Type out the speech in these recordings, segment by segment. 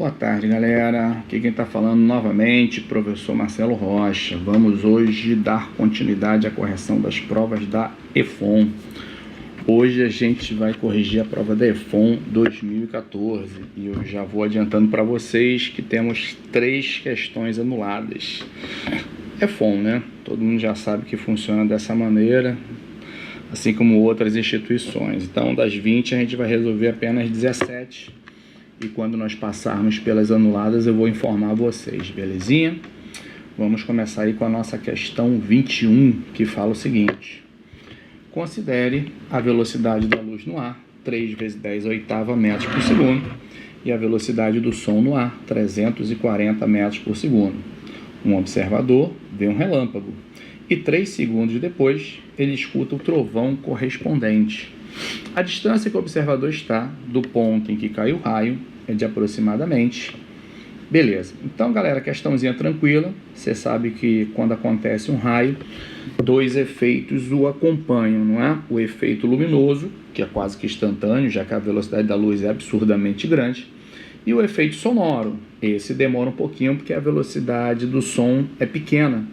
Boa tarde, galera. Aqui quem está falando novamente, professor Marcelo Rocha. Vamos hoje dar continuidade à correção das provas da EFON. Hoje a gente vai corrigir a prova da EFON 2014 e eu já vou adiantando para vocês que temos 3 questões anuladas. EFON, né? Todo mundo já sabe que funciona dessa maneira, assim como outras instituições. Então, das 20 a gente vai resolver apenas 17. E quando nós passarmos pelas anuladas, eu vou informar vocês, belezinha? Vamos começar aí com a nossa questão 21, que fala o seguinte. Considere a velocidade da luz no ar, 3 vezes 10 oitava metros por segundo, e a velocidade do som no ar, 340 metros por segundo. Um observador vê um relâmpago, e 3 segundos depois, ele escuta o trovão correspondente. A distância que o observador está do ponto em que caiu o raio é de aproximadamente... Beleza. Então, galera, questãozinha tranquila. Você sabe que quando acontece um raio, 2 efeitos o acompanham, não é? O efeito luminoso, que é quase que instantâneo, já que a velocidade da luz é absurdamente grande, e o efeito sonoro. Esse demora um pouquinho porque a velocidade do som é pequena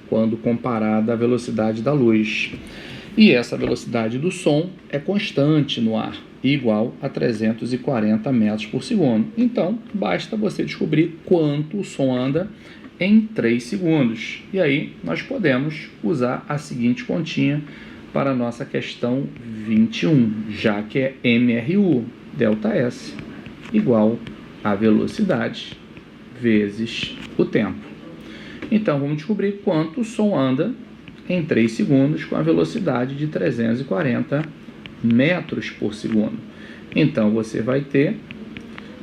quando comparada à velocidade da luz. E essa velocidade do som é constante no ar, igual a 340 metros por segundo. Então, basta você descobrir quanto o som anda em 3 segundos. E aí, nós podemos usar a seguinte continha para a nossa questão 21, já que é MRU, ΔS, igual a velocidade vezes o tempo. Então, vamos descobrir quanto o som anda em 3 segundos com a velocidade de 340 metros por segundo. Então, você vai ter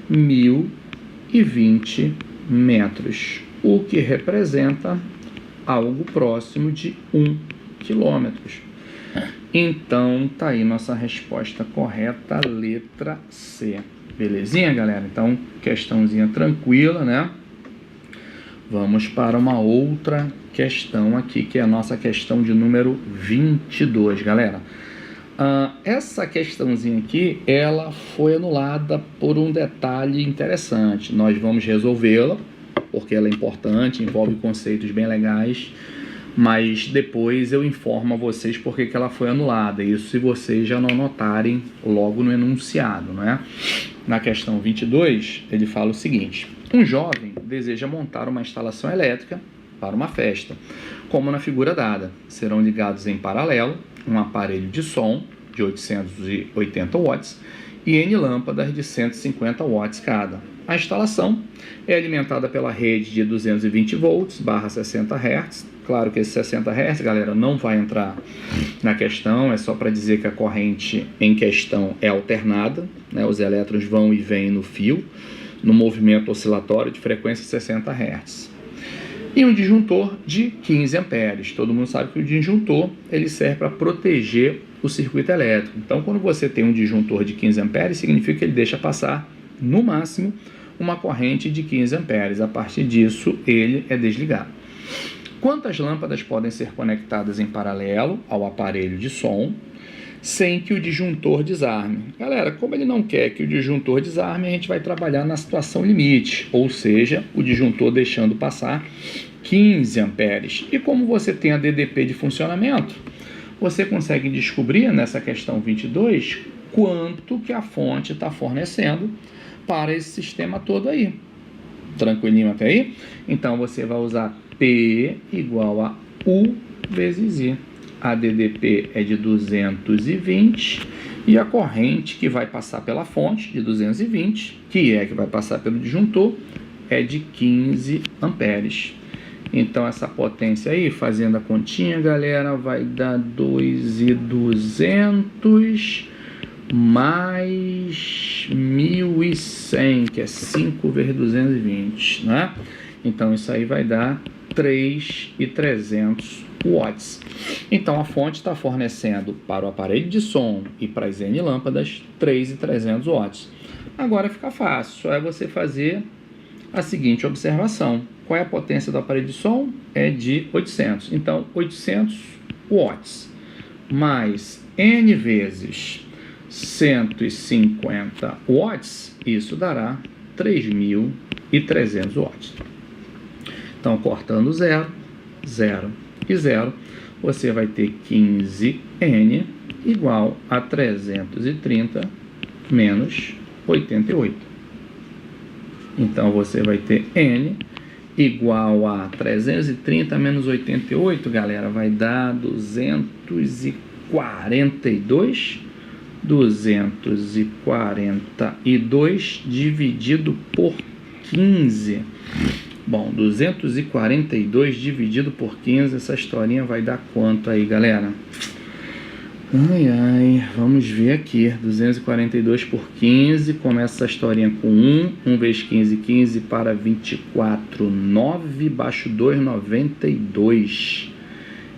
1020 metros, o que representa algo próximo de 1 quilômetro. Então, tá aí nossa resposta correta, letra C. Belezinha, galera? Então, questãozinha tranquila, né? Vamos para uma outra questão aqui, que é a nossa questão de número 22, galera. Essa questãozinha aqui, ela foi anulada por um detalhe interessante. Nós vamos resolvê-la, porque ela é importante, envolve conceitos bem legais, mas depois eu informo a vocês porque que ela foi anulada. Isso se vocês já não anotarem logo no enunciado, não é? Na questão 22, ele fala o seguinte. Um jovem deseja montar uma instalação elétrica para uma festa. Como na figura dada, serão ligados em paralelo um aparelho de som de 880 watts e N lâmpadas de 150 watts cada. A instalação é alimentada pela rede de 220 volts / 60 Hz. Claro que esse 60 Hz, galera, não vai entrar na questão, é só para dizer que a corrente em questão é alternada, né? Os elétrons vão e vêm no fio, no movimento oscilatório de frequência 60 Hz. E um disjuntor de 15 amperes. Todo mundo sabe que o disjuntor ele serve para proteger o circuito elétrico. Então, quando você tem um disjuntor de 15 amperes, significa que ele deixa passar, no máximo, uma corrente de 15 amperes. A partir disso, ele é desligado. Quantas lâmpadas podem ser conectadas em paralelo ao aparelho de som sem que o disjuntor desarme? Galera, como ele não quer que o disjuntor desarme, a gente vai trabalhar na situação limite, ou seja, o disjuntor deixando passar 15 amperes. E como você tem a DDP de funcionamento, você consegue descobrir nessa questão 22 quanto que a fonte está fornecendo para esse sistema todo aí. Tranquilinho até aí? Então, você vai usar P igual a U vezes I. A DDP é de 220 e a corrente que vai passar pela fonte de 220, que vai passar pelo disjuntor, é de 15 amperes. Então, essa potência aí, fazendo a continha, galera, vai dar 2.200 mais 1.100, que é 5 vezes 220, né? Então, isso aí vai dar 3.300 watts. Então, a fonte está fornecendo para o aparelho de som e para as N lâmpadas 3.300 watts. Agora fica fácil, só é você fazer a seguinte observação. Qual é a potência do aparelho de som? É de 800. Então, 800 watts mais N vezes 150 watts, isso dará 3.300 watts. Então, cortando 0, 0 e 0, você vai ter 15N igual a 330 menos 88. Então, você vai ter N igual a 330 menos 88, galera, vai dar 242. 242 dividido por 15. Bom, 242 dividido por 15, essa historinha vai dar quanto aí, galera? Ai, ai, vamos ver aqui. 242 por 15, começa essa historinha com 1. 1 vezes 15, 15 para 24, 9, baixo 2, 92.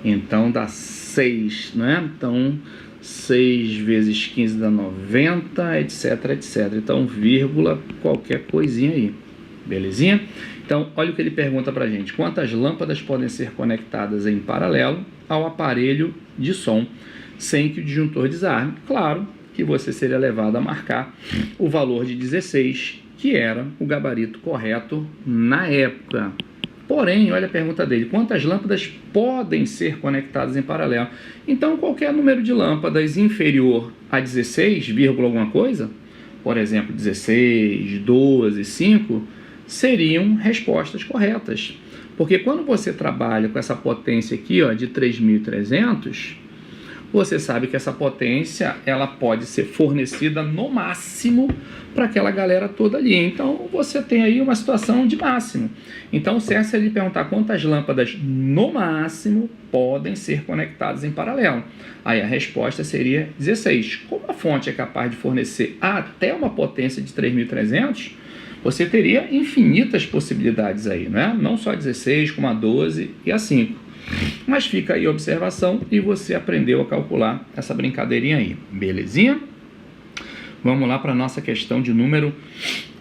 Então, dá 6, né? Então, 6 vezes 15 dá 90, etc, etc. Então, vírgula, qualquer coisinha aí. Belezinha? Então, olha o que ele pergunta pra gente. Quantas lâmpadas podem ser conectadas em paralelo ao aparelho de som sem que o disjuntor desarme? Claro que você seria levado a marcar o valor de 16, que era o gabarito correto na época. Porém, olha a pergunta dele, quantas lâmpadas podem ser conectadas em paralelo? Então, qualquer número de lâmpadas inferior a 16, alguma coisa, por exemplo, 16, 12, 5, seriam respostas corretas. Porque quando você trabalha com essa potência aqui, ó, de 3.300, você sabe que essa potência ela pode ser fornecida no máximo para aquela galera toda ali. Então, você tem aí uma situação de máximo. Então, o certo seria perguntar quantas lâmpadas no máximo podem ser conectadas em paralelo. Aí a resposta seria 16. Como a fonte é capaz de fornecer até uma potência de 3.300, você teria infinitas possibilidades aí, né? Não só 16, como a 12 e a 5. Mas fica aí a observação e você aprendeu a calcular essa brincadeirinha aí, belezinha? Vamos lá para a nossa questão de número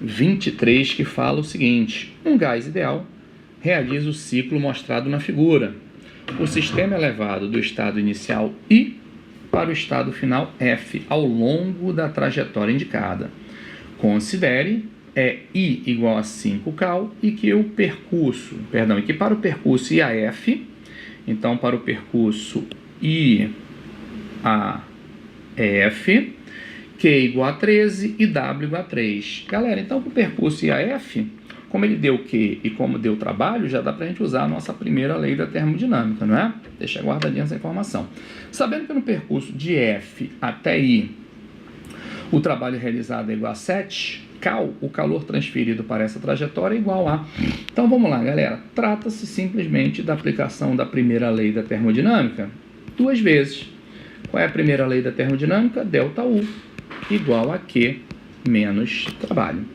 23, que fala o seguinte: um gás ideal realiza o ciclo mostrado na figura. O sistema é levado do estado inicial I para o estado final F ao longo da trajetória indicada. Considere I igual a 5 cal e que para o percurso IAF, então para o percurso IAF, Q igual a 13 e W igual a 3. Galera, então para o percurso IAF, como ele deu Q e como deu trabalho, já dá para a gente usar a nossa primeira lei da termodinâmica, não é? Deixa guardadinha essa informação. Sabendo que no percurso de F até I, o trabalho realizado é igual a 7, cal, o calor transferido para essa trajetória é igual a... Então vamos lá, galera. Trata-se simplesmente da aplicação da primeira lei da termodinâmica duas vezes. Qual é a primeira lei da termodinâmica? Delta U igual a Q menos trabalho.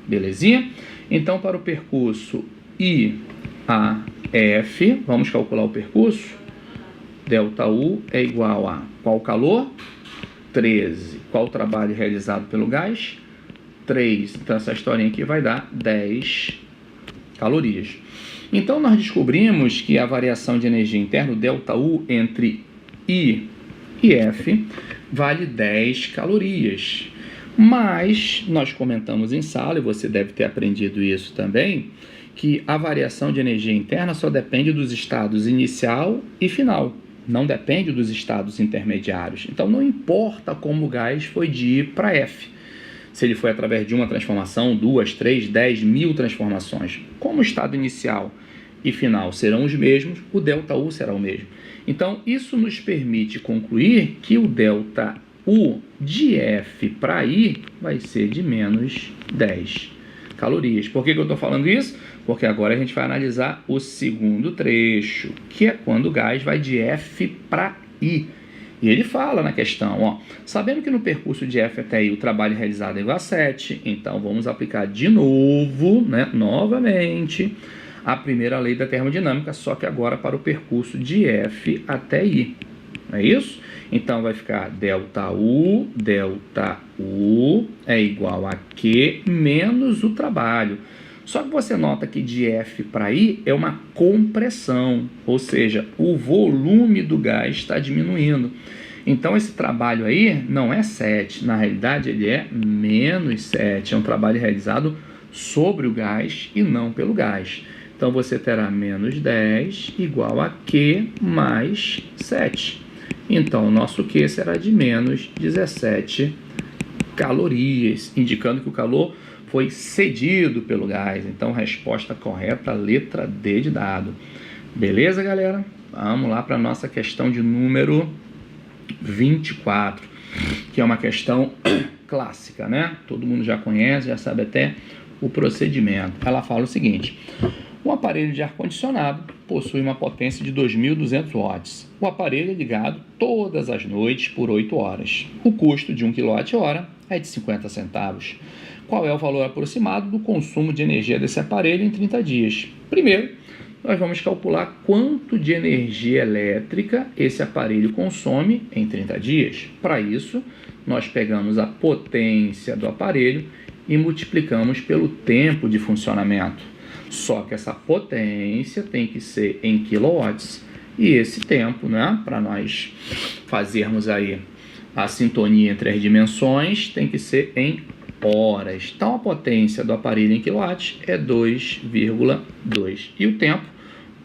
Belezinha? Então, para o percurso IAF, vamos calcular o percurso. Delta U é igual a qual calor? 13. Qual o trabalho realizado pelo gás? 3. Então, essa historinha aqui vai dar 10 calorias. Então, nós descobrimos que a variação de energia interna, o ΔU, entre I e F, vale 10 calorias. Mas, nós comentamos em sala, e você deve ter aprendido isso também, que a variação de energia interna só depende dos estados inicial e final. Não depende dos estados intermediários. Então, não importa como o gás foi de I para F. Se ele foi através de uma transformação, 2, 3, 10, 1000 transformações. Como o estado inicial e final serão os mesmos, o ΔU será o mesmo. Então, isso nos permite concluir que o ΔU de F para I vai ser de menos 10 calorias. Por que eu estou falando isso? Porque agora a gente vai analisar o segundo trecho, que é quando o gás vai de F para I. E ele fala na questão, ó, sabendo que no percurso de F até I o trabalho realizado é igual a 7, então vamos aplicar de novo, né, novamente, a primeira lei da termodinâmica, só que agora para o percurso de F até I. Não é isso? Então vai ficar ΔU é igual a Q menos o trabalho. Só que você nota que de F para I é uma compressão, ou seja, o volume do gás está diminuindo. Então esse trabalho aí não é 7, na realidade ele é menos 7, é um trabalho realizado sobre o gás e não pelo gás. Então, você terá menos 10 igual a Q mais 7. Então, o nosso Q será de menos 17 calorias, indicando que o calor foi cedido pelo gás. Então, resposta correta, letra D de dado. Beleza, galera? Vamos lá para a nossa questão de número 24, que é uma questão clássica, né? Todo mundo já conhece, já sabe até o procedimento. Ela fala o seguinte: um aparelho de ar-condicionado possui uma potência de 2.200 watts. O aparelho é ligado todas as noites por 8 horas. O custo de 1 kWh é de 50 centavos. Qual é o valor aproximado do consumo de energia desse aparelho em 30 dias? Primeiro, nós vamos calcular quanto de energia elétrica esse aparelho consome em 30 dias. Para isso, nós pegamos a potência do aparelho e multiplicamos pelo tempo de funcionamento. Só que essa potência tem que ser em quilowatts e esse tempo, né, para nós fazermos aí a sintonia entre as dimensões, tem que ser em horas. Então, a potência do aparelho em quilowatts é 2,2 e o tempo,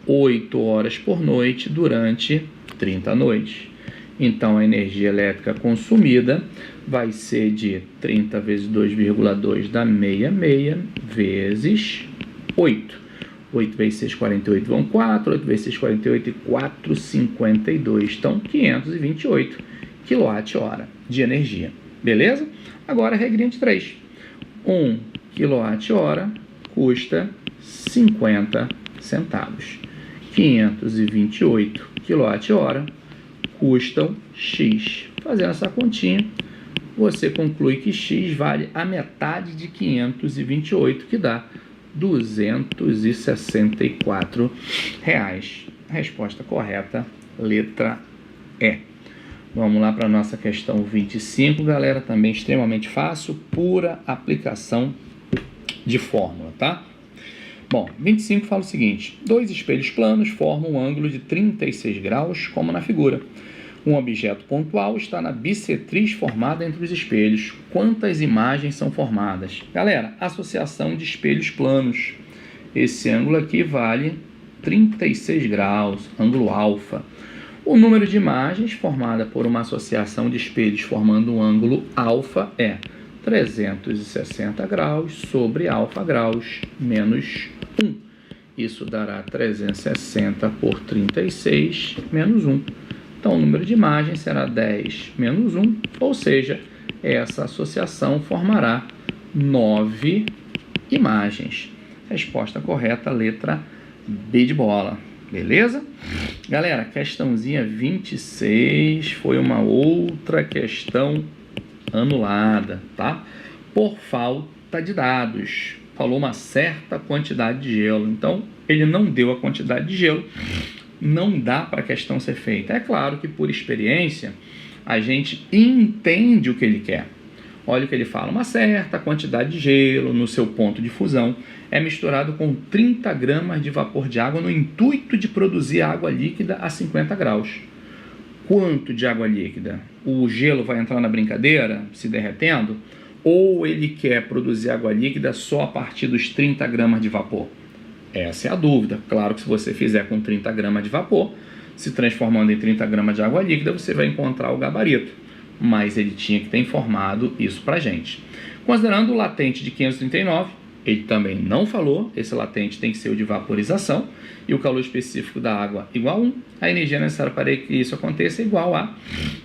8 horas por noite durante 30 noites. Então, a energia elétrica consumida vai ser de 30 vezes 2,2 dá 66 vezes 8. 8 vezes 6, 48 vão 4. 8 vezes 6, 48 e 4, 52. Então, 528 kWh de energia. Beleza? Agora, a regrinha de 3. 1 kWh custa 50 centavos. 528 kWh custam X. Fazendo essa continha, você conclui que X vale a metade de 528, que dá R$264. Resposta correta, letra E. Vamos lá para a nossa questão 25, galera. Também extremamente fácil, pura aplicação de fórmula, tá? Bom, 25 fala o seguinte: dois espelhos planos formam um ângulo de 36 graus, como na figura. Um objeto pontual está na bissetriz formada entre os espelhos. Quantas imagens são formadas? Galera, associação de espelhos planos. Esse ângulo aqui vale 36 graus, ângulo alfa. O número de imagens formada por uma associação de espelhos formando um ângulo alfa é 360 graus sobre alfa graus menos 1. Isso dará 360 por 36 menos 1. Então, o número de imagens será 10 menos 1, ou seja, essa associação formará 9 imagens. Resposta correta, letra B de bola. Beleza? Galera, questãozinha 26 foi uma outra questão anulada, tá? Por falta de dados. Falou uma certa quantidade de gelo. Então, ele não deu a quantidade de gelo. Não dá para a questão ser feita. É claro que, por experiência, a gente entende o que ele quer. Olha o que ele fala: uma certa quantidade de gelo no seu ponto de fusão é misturado com 30 gramas de vapor de água no intuito de produzir água líquida a 50 graus. Quanto de água líquida? O gelo vai entrar na brincadeira, se derretendo? Ou ele quer produzir água líquida só a partir dos 30 gramas de vapor? Essa é a dúvida. Claro que se você fizer com 30 gramas de vapor, se transformando em 30 gramas de água líquida, você vai encontrar o gabarito. Mas ele tinha que ter informado isso pra gente. Considerando o latente de 539, ele também não falou, esse latente tem que ser o de vaporização, e o calor específico da água igual a 1, a energia necessária para que isso aconteça é igual a,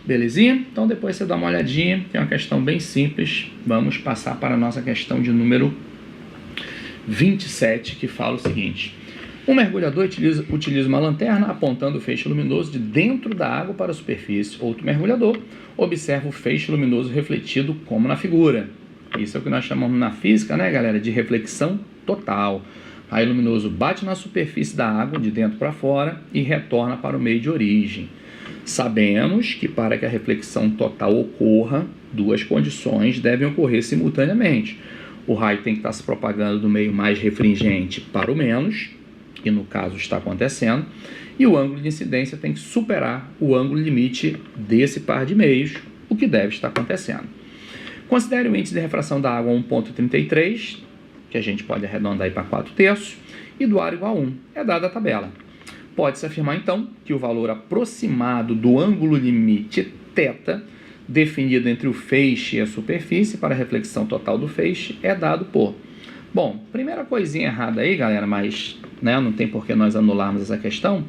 belezinha? Então depois você dá uma olhadinha, é uma questão bem simples. Vamos passar para a nossa questão de número 27, que fala o seguinte: um mergulhador utiliza uma lanterna apontando o feixe luminoso de dentro da água para a superfície. Outro mergulhador observa o feixe luminoso refletido como na figura. Isso é o que nós chamamos na física, né, galera, de reflexão total. Raio luminoso bate na superfície da água de dentro para fora e retorna para o meio de origem. Sabemos que para que a reflexão total ocorra, duas condições devem ocorrer simultaneamente. O raio tem que estar se propagando do meio mais refringente para o menos, que no caso está acontecendo, e o ângulo de incidência tem que superar o ângulo limite desse par de meios, o que deve estar acontecendo. Considere o índice de refração da água 1,33, que a gente pode arredondar aí para 4/3, e do aro igual a 1. É dada a tabela. Pode-se afirmar, então, que o valor aproximado do ângulo limite θ, definido entre o feixe e a superfície para a reflexão total do feixe, é dado por... Bom, primeira coisinha errada aí, galera, mas não tem por que nós anularmos essa questão,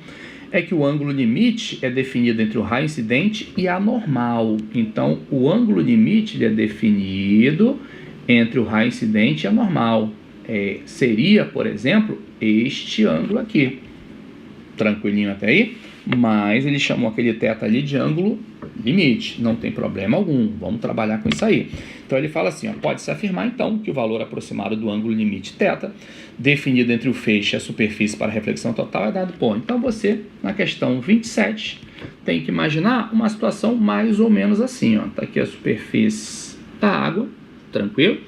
é que o ângulo limite é definido entre o raio incidente e a normal. Então, o ângulo limite é definido entre o raio incidente e a normal. Seria, por exemplo, este ângulo aqui. Tranquilinho até aí? Mas ele chamou aquele θ ali de ângulo limite. Não tem problema algum. Vamos trabalhar com isso aí. Então, ele fala assim, pode-se afirmar, então, que o valor aproximado do ângulo limite θ, definido entre o feixe e a superfície para a reflexão total, é dado por... Então, você, na questão 27, tem que imaginar uma situação mais ou menos assim. Está aqui a superfície da água, tranquilo?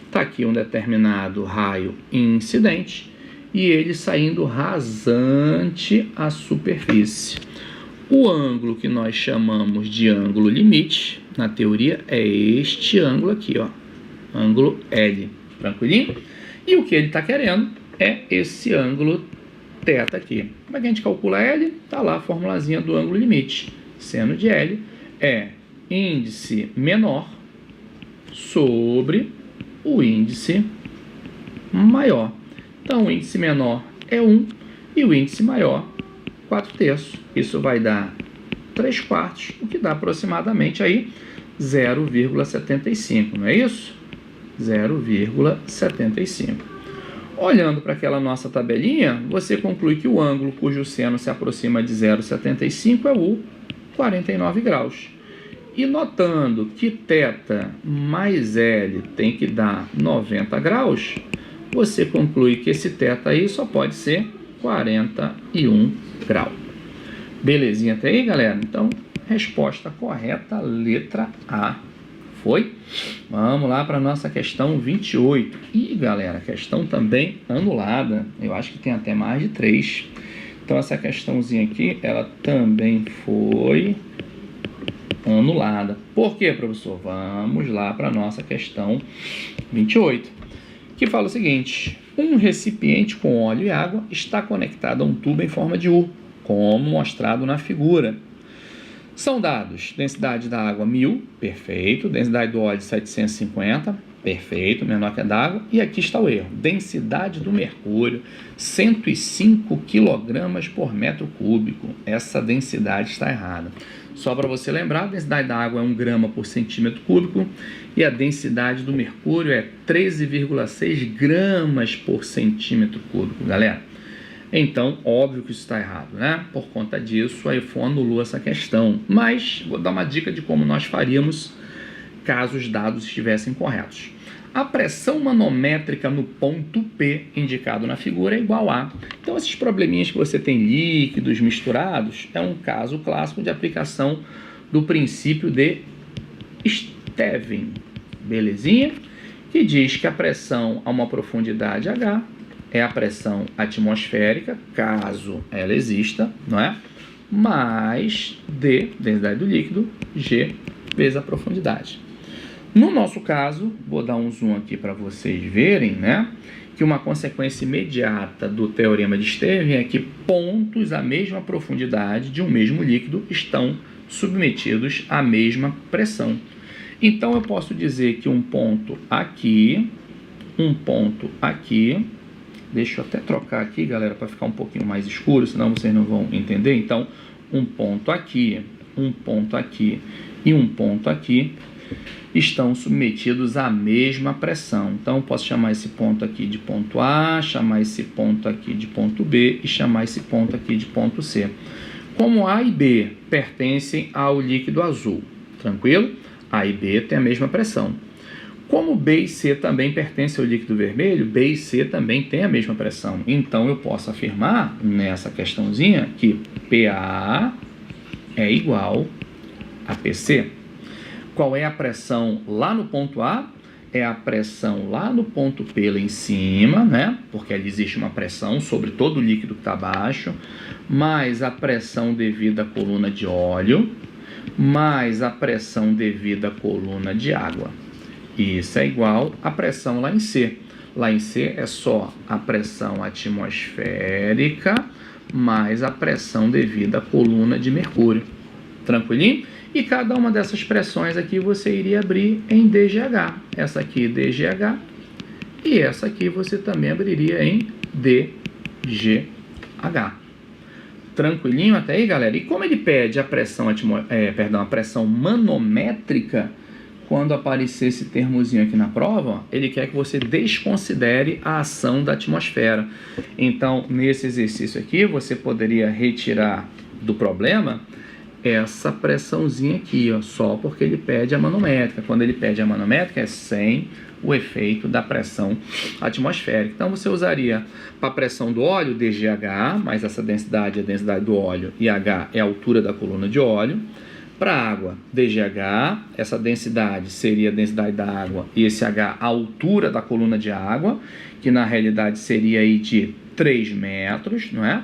Está aqui um determinado raio incidente e ele saindo rasante à superfície. O ângulo que nós chamamos de ângulo limite, na teoria, é este ângulo aqui, ângulo L, tranquilinho? E o que ele está querendo é esse ângulo θ aqui. Como é que a gente calcula L? Está lá a formulazinha do ângulo limite. Seno de L é índice menor sobre o índice maior. Então, o índice menor é 1 e o índice maior 4/3. Isso vai dar 3/4, o que dá aproximadamente aí 0,75, não é isso? 0,75. Olhando para aquela nossa tabelinha, você conclui que o ângulo cujo seno se aproxima de 0,75 é o 49 graus. E notando que θ mais L tem que dar 90 graus, você conclui que esse θ aí só pode ser 41 graus. Belezinha até aí, galera? Então, resposta correta, letra A. Foi? Vamos lá para a nossa questão 28. E, galera, questão também anulada. Eu acho que tem até mais de 3. Então, essa questãozinha aqui, ela também foi anulada. Por quê, professor? Vamos lá para a nossa questão 28, que fala o seguinte: um recipiente com óleo e água está conectado a um tubo em forma de U, como mostrado na figura. São dados densidade da água 1000, perfeito, densidade do óleo 750, perfeito, menor que a d'água, e aqui está o erro, densidade do mercúrio 105 kg por metro cúbico, essa densidade está errada. Só para você lembrar, a densidade da água é 1 grama por centímetro cúbico e a densidade do mercúrio é 13,6 gramas por centímetro cúbico, galera. Então, óbvio que isso está errado, né? Por conta disso, a EFON anulou essa questão. Mas, vou dar uma dica de como nós faríamos caso os dados estivessem corretos. A pressão manométrica no ponto P, indicado na figura, é igual a... Então, esses probleminhas que você tem líquidos misturados, é um caso clássico de aplicação do princípio de Stevin, belezinha? Que diz que a pressão a uma profundidade H é a pressão atmosférica, caso ela exista, não é? Mais D, densidade do líquido, G, vezes a profundidade. No nosso caso, vou dar um zoom aqui para vocês verem, né? Que uma consequência imediata do teorema de Stevin é que pontos à mesma profundidade de um mesmo líquido estão submetidos à mesma pressão. Então, eu posso dizer que um ponto aqui, deixa eu até trocar aqui, galera, para ficar um pouquinho mais escuro, senão vocês não vão entender. Então, um ponto aqui e um ponto aqui estão submetidos à mesma pressão. Então, posso chamar esse ponto aqui de ponto A, chamar esse ponto aqui de ponto B e chamar esse ponto aqui de ponto C. Como A e B pertencem ao líquido azul, tranquilo? A e B têm a mesma pressão. Como B e C também pertencem ao líquido vermelho, B e C também têm a mesma pressão. Então, eu posso afirmar nessa questãozinha que PA é igual a PC. Qual é a pressão lá no ponto A? É a pressão lá no ponto P lá em cima, né? Porque ali existe uma pressão sobre todo o líquido que está abaixo, mais a pressão devida à coluna de óleo, mais a pressão devida à coluna de água. Isso é igual à pressão lá em C. Lá em C é só a pressão atmosférica mais a pressão devida à coluna de mercúrio. Tranquilinho? E cada uma dessas pressões aqui você iria abrir em DGH. Essa aqui DGH e essa aqui você também abriria em DGH. Tranquilinho até aí, galera? E como ele pede a pressão, a pressão manométrica, quando aparecer esse termozinho aqui na prova, ele quer que você desconsidere a ação da atmosfera. Então, nesse exercício aqui, você poderia retirar do problema essa pressãozinha aqui, ó, só porque ele pede a manométrica. Quando ele pede a manométrica, é sem o efeito da pressão atmosférica. Então, você usaria para a pressão do óleo, DGH, mais essa densidade é a densidade do óleo, e H é a altura da coluna de óleo. Para a água, DGH, essa densidade seria a densidade da água, e esse H, a altura da coluna de água, que na realidade seria aí de 3 metros, não é?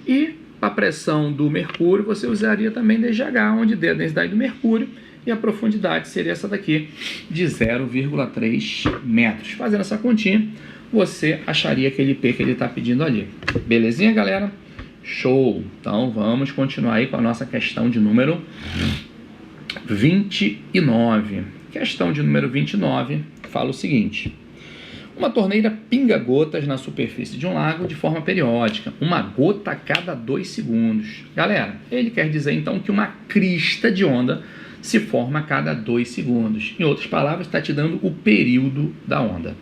E a pressão do mercúrio, você usaria também DGH, onde D é a densidade do mercúrio, e a profundidade seria essa daqui, de 0,3 metros. Fazendo essa continha, você acharia aquele P que ele está pedindo ali. Belezinha, galera? Show! Então, vamos continuar aí com a nossa questão de número 29. Questão de número 29 fala o seguinte. Uma torneira pinga gotas na superfície de um lago de forma periódica, uma gota a cada 2 segundos. Galera, ele quer dizer então que uma crista de onda se forma a cada 2 segundos. Em outras palavras, está te dando o período da onda.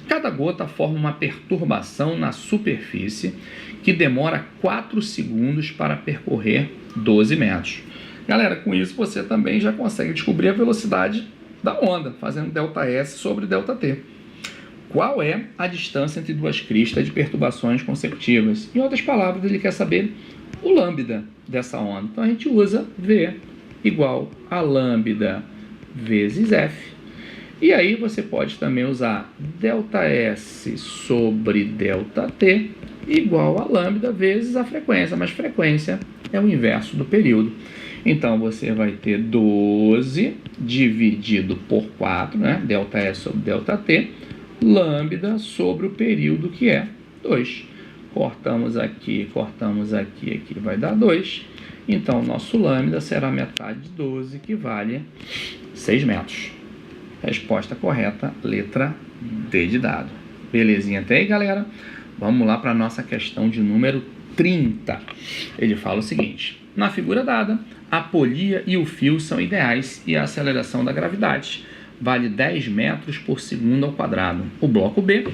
Cada gota forma uma perturbação na superfície que demora 4 segundos para percorrer 12 metros. Galera, com isso você também já consegue descobrir a velocidade da onda, fazendo ΔS sobre ΔT. Qual é a distância entre duas cristas de perturbações consecutivas? Em outras palavras, ele quer saber o lambda dessa onda. Então a gente usa V igual a lambda vezes F. E aí você pode também usar ΔS sobre ΔT igual a lambda vezes a frequência, mas frequência é o inverso do período. Então você vai ter 12 dividido por 4, né? ΔS sobre ΔT, lambda sobre o período que é 2. Cortamos aqui, aqui vai dar 2. Então, nosso lambda será metade de 12, que vale 6 metros. Resposta correta, letra D de dado. Belezinha até aí, galera? Vamos lá para a nossa questão de número 30. Ele fala o seguinte. Na figura dada, a polia e o fio são ideais e a aceleração da gravidade vale 10 metros por segundo ao quadrado. O bloco B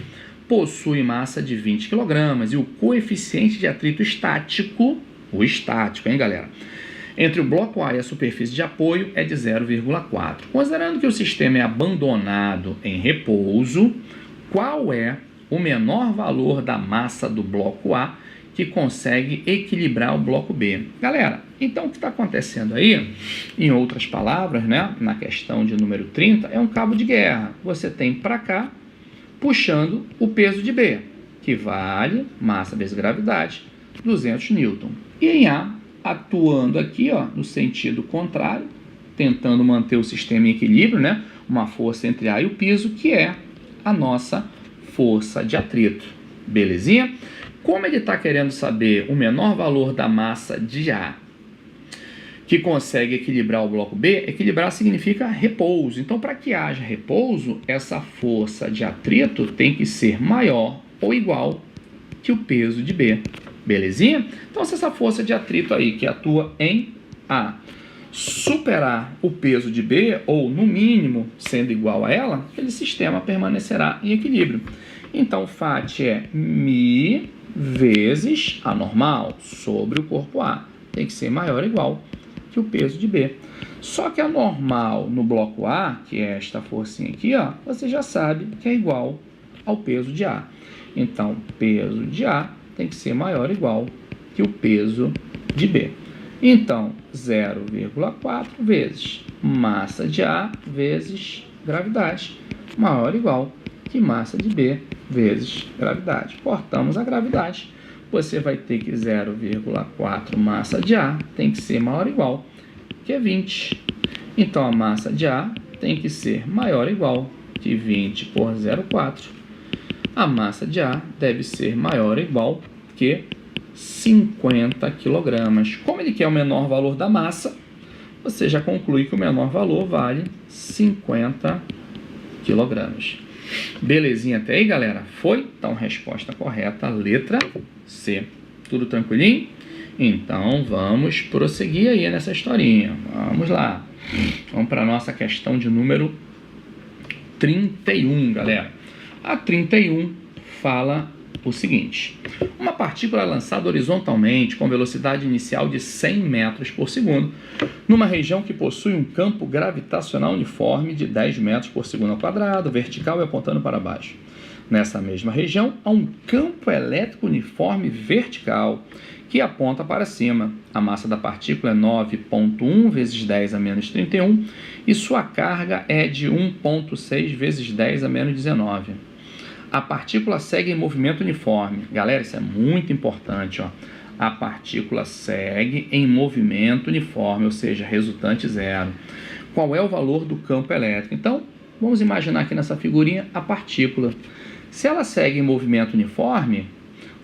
possui massa de 20 kg e o coeficiente de atrito estático, o estático, hein, galera? Entre o bloco A e a superfície de apoio é de 0,4. Considerando que o sistema é abandonado em repouso, qual é o menor valor da massa do bloco A que consegue equilibrar o bloco B? Galera, então o que está acontecendo aí, em outras palavras, né, na questão de número 30, é um cabo de guerra. Você tem para cá, puxando o peso de B, que vale massa vezes gravidade, 200 newton. E em A, atuando aqui, ó, no sentido contrário, tentando manter o sistema em equilíbrio, né, uma força entre A e o piso, que é a nossa força de atrito. Belezinha? Como ele está querendo saber o menor valor da massa de A que consegue equilibrar o bloco B, equilibrar significa repouso. Então, para que haja repouso, essa força de atrito tem que ser maior ou igual que o peso de B. Belezinha? Então, se essa força de atrito aí, que atua em A, superar o peso de B, ou no mínimo sendo igual a ela, aquele sistema permanecerá em equilíbrio. Então, FAT é μ vezes A normal sobre o corpo A. Tem que ser maior ou igual que o peso de B. Só que a normal no bloco A, que é esta forcinha aqui, ó, você já sabe que é igual ao peso de A. Então, peso de A tem que ser maior ou igual que o peso de B. Então, 0,4 vezes massa de A vezes gravidade, maior ou igual que massa de B vezes gravidade. Cortamos a gravidade. Você vai ter que 0,4 massa de A tem que ser maior ou igual que 20. Então, a massa de A tem que ser maior ou igual que 20 por 0,4 a massa de ar deve ser maior ou igual que 50 kg. Como ele quer o menor valor da massa, você já conclui que o menor valor vale 50 kg. Belezinha até aí, galera? Foi? Então, resposta correta, letra C. Tudo tranquilinho? Então, vamos prosseguir aí nessa historinha. Vamos lá. Vamos para a nossa questão de número 31, galera. A 31 fala o seguinte: uma partícula é lançada horizontalmente com velocidade inicial de 100 metros por segundo numa região que possui um campo gravitacional uniforme de 10 metros por segundo ao quadrado, vertical e apontando para baixo. Nessa mesma região, há um campo elétrico uniforme vertical que aponta para cima. A massa da partícula é 9,1 vezes 10 a menos 31 e sua carga é de 1,6 vezes 10 a menos 19. A partícula segue em movimento uniforme. Galera, isso é muito importante, ó. A partícula segue em movimento uniforme, ou seja, resultante zero. Qual é o valor do campo elétrico? Então, vamos imaginar aqui nessa figurinha a partícula. Se ela segue em movimento uniforme,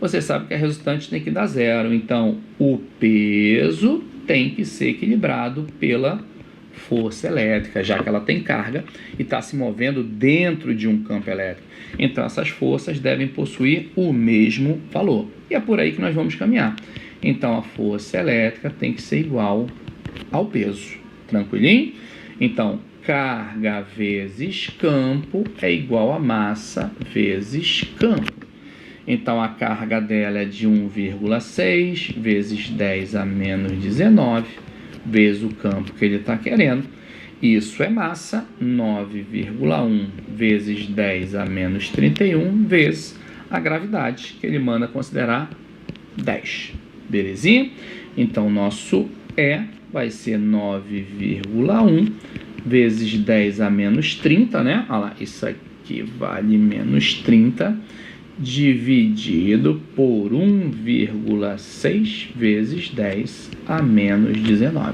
você sabe que a resultante tem que dar zero. Então, o peso tem que ser equilibrado pela força elétrica, já que ela tem carga e está se movendo dentro de um campo elétrico. Então, essas forças devem possuir o mesmo valor. E é por aí que nós vamos caminhar. Então, a força elétrica tem que ser igual ao peso. Tranquilinho? Então, carga vezes campo é igual a massa vezes campo. Então, a carga dela é de 1,6 vezes 10 a menos 19 vezes o campo que ele está querendo. Isso é massa, 9,1 vezes 10 a menos 31 vezes a gravidade, que ele manda considerar 10. Belezinha? Então, nosso E vai ser 9,1 vezes 10 a menos 30, né? Olha lá, isso aqui vale menos 30, dividido por 1,6 vezes 10 a menos 19.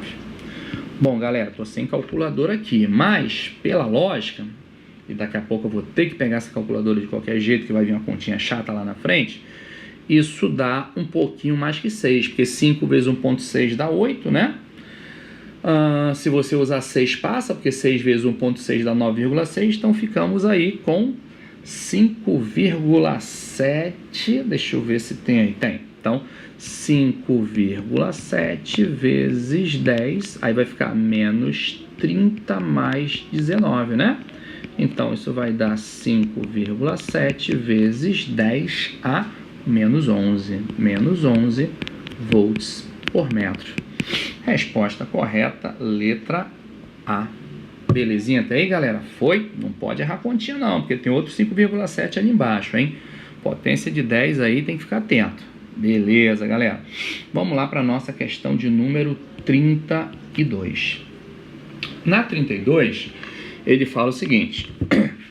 Bom, galera, estou sem calculadora aqui, mas pela lógica, e daqui a pouco eu vou ter que pegar essa calculadora de qualquer jeito, que vai vir uma continha chata lá na frente, isso dá um pouquinho mais que 6, porque 5 vezes 1,6 dá 8, né? Se você usar 6 passa, porque 6 vezes 1,6 dá 9,6, então ficamos aí com 5,7, deixa eu ver se tem aí, tem. Então, 5,7 vezes 10, aí vai ficar menos 30 mais 19, né? Então, isso vai dar 5,7 vezes 10 a menos 11 volts por metro. Resposta correta, letra A. Belezinha até aí, galera? Foi? Não pode errar a continha não, porque tem outro 5,7 ali embaixo, hein? Potência de 10 aí, tem que ficar atento. Beleza, galera. Vamos lá para a nossa questão de número 32. Na 32, ele fala o seguinte: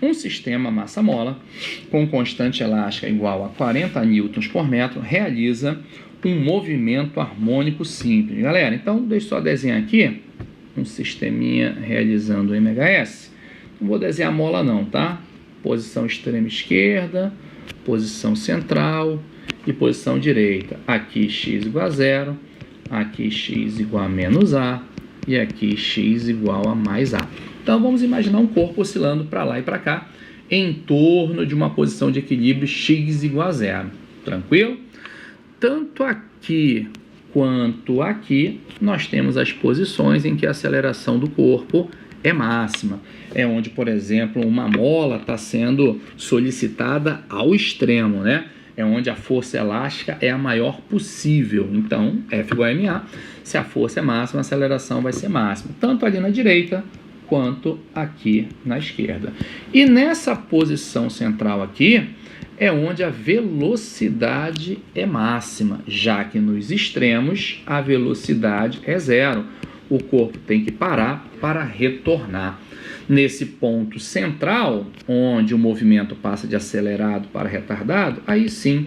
um sistema massa-mola com constante elástica igual a 40 newtons por metro realiza um movimento harmônico simples. Galera, então deixa eu só desenhar aqui um sisteminha realizando o MHS. Não vou desenhar a mola não, tá? Posição extrema esquerda, posição central e posição direita. Aqui x igual a 0, aqui x igual a menos a e aqui x igual a mais a. Então vamos imaginar um corpo oscilando para lá e para cá em torno de uma posição de equilíbrio x igual a 0. Tranquilo? Tanto aqui quanto aqui, nós temos as posições em que a aceleração do corpo é máxima. É onde, por exemplo, uma mola está sendo solicitada ao extremo, né? É onde a força elástica é a maior possível. Então, F igual a ma. Se a força é máxima, a aceleração vai ser máxima. Tanto ali na direita, quanto aqui na esquerda. E nessa posição central aqui, é onde a velocidade é máxima, já que nos extremos a velocidade é zero. O corpo tem que parar para retornar. Nesse ponto central, onde o movimento passa de acelerado para retardado, aí sim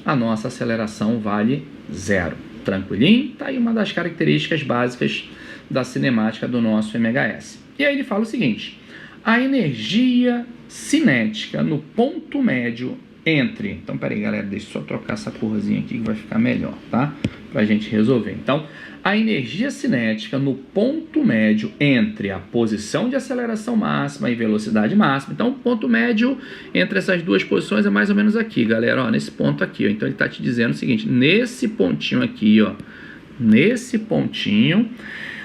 a nossa aceleração vale zero. Tranquilinho? Tá aí uma das características básicas da cinemática do nosso MHS. E aí ele fala o seguinte: a energia cinética no ponto médio entre... Então, peraí, galera, deixa eu só trocar essa corzinha aqui que vai ficar melhor, tá? Pra gente resolver. Então, a energia cinética no ponto médio entre a posição de aceleração máxima e velocidade máxima. Então, o ponto médio entre essas duas posições é mais ou menos aqui, galera, ó, nesse ponto aqui, ó. Então, ele está te dizendo o seguinte, nesse pontinho aqui, ó, nesse pontinho,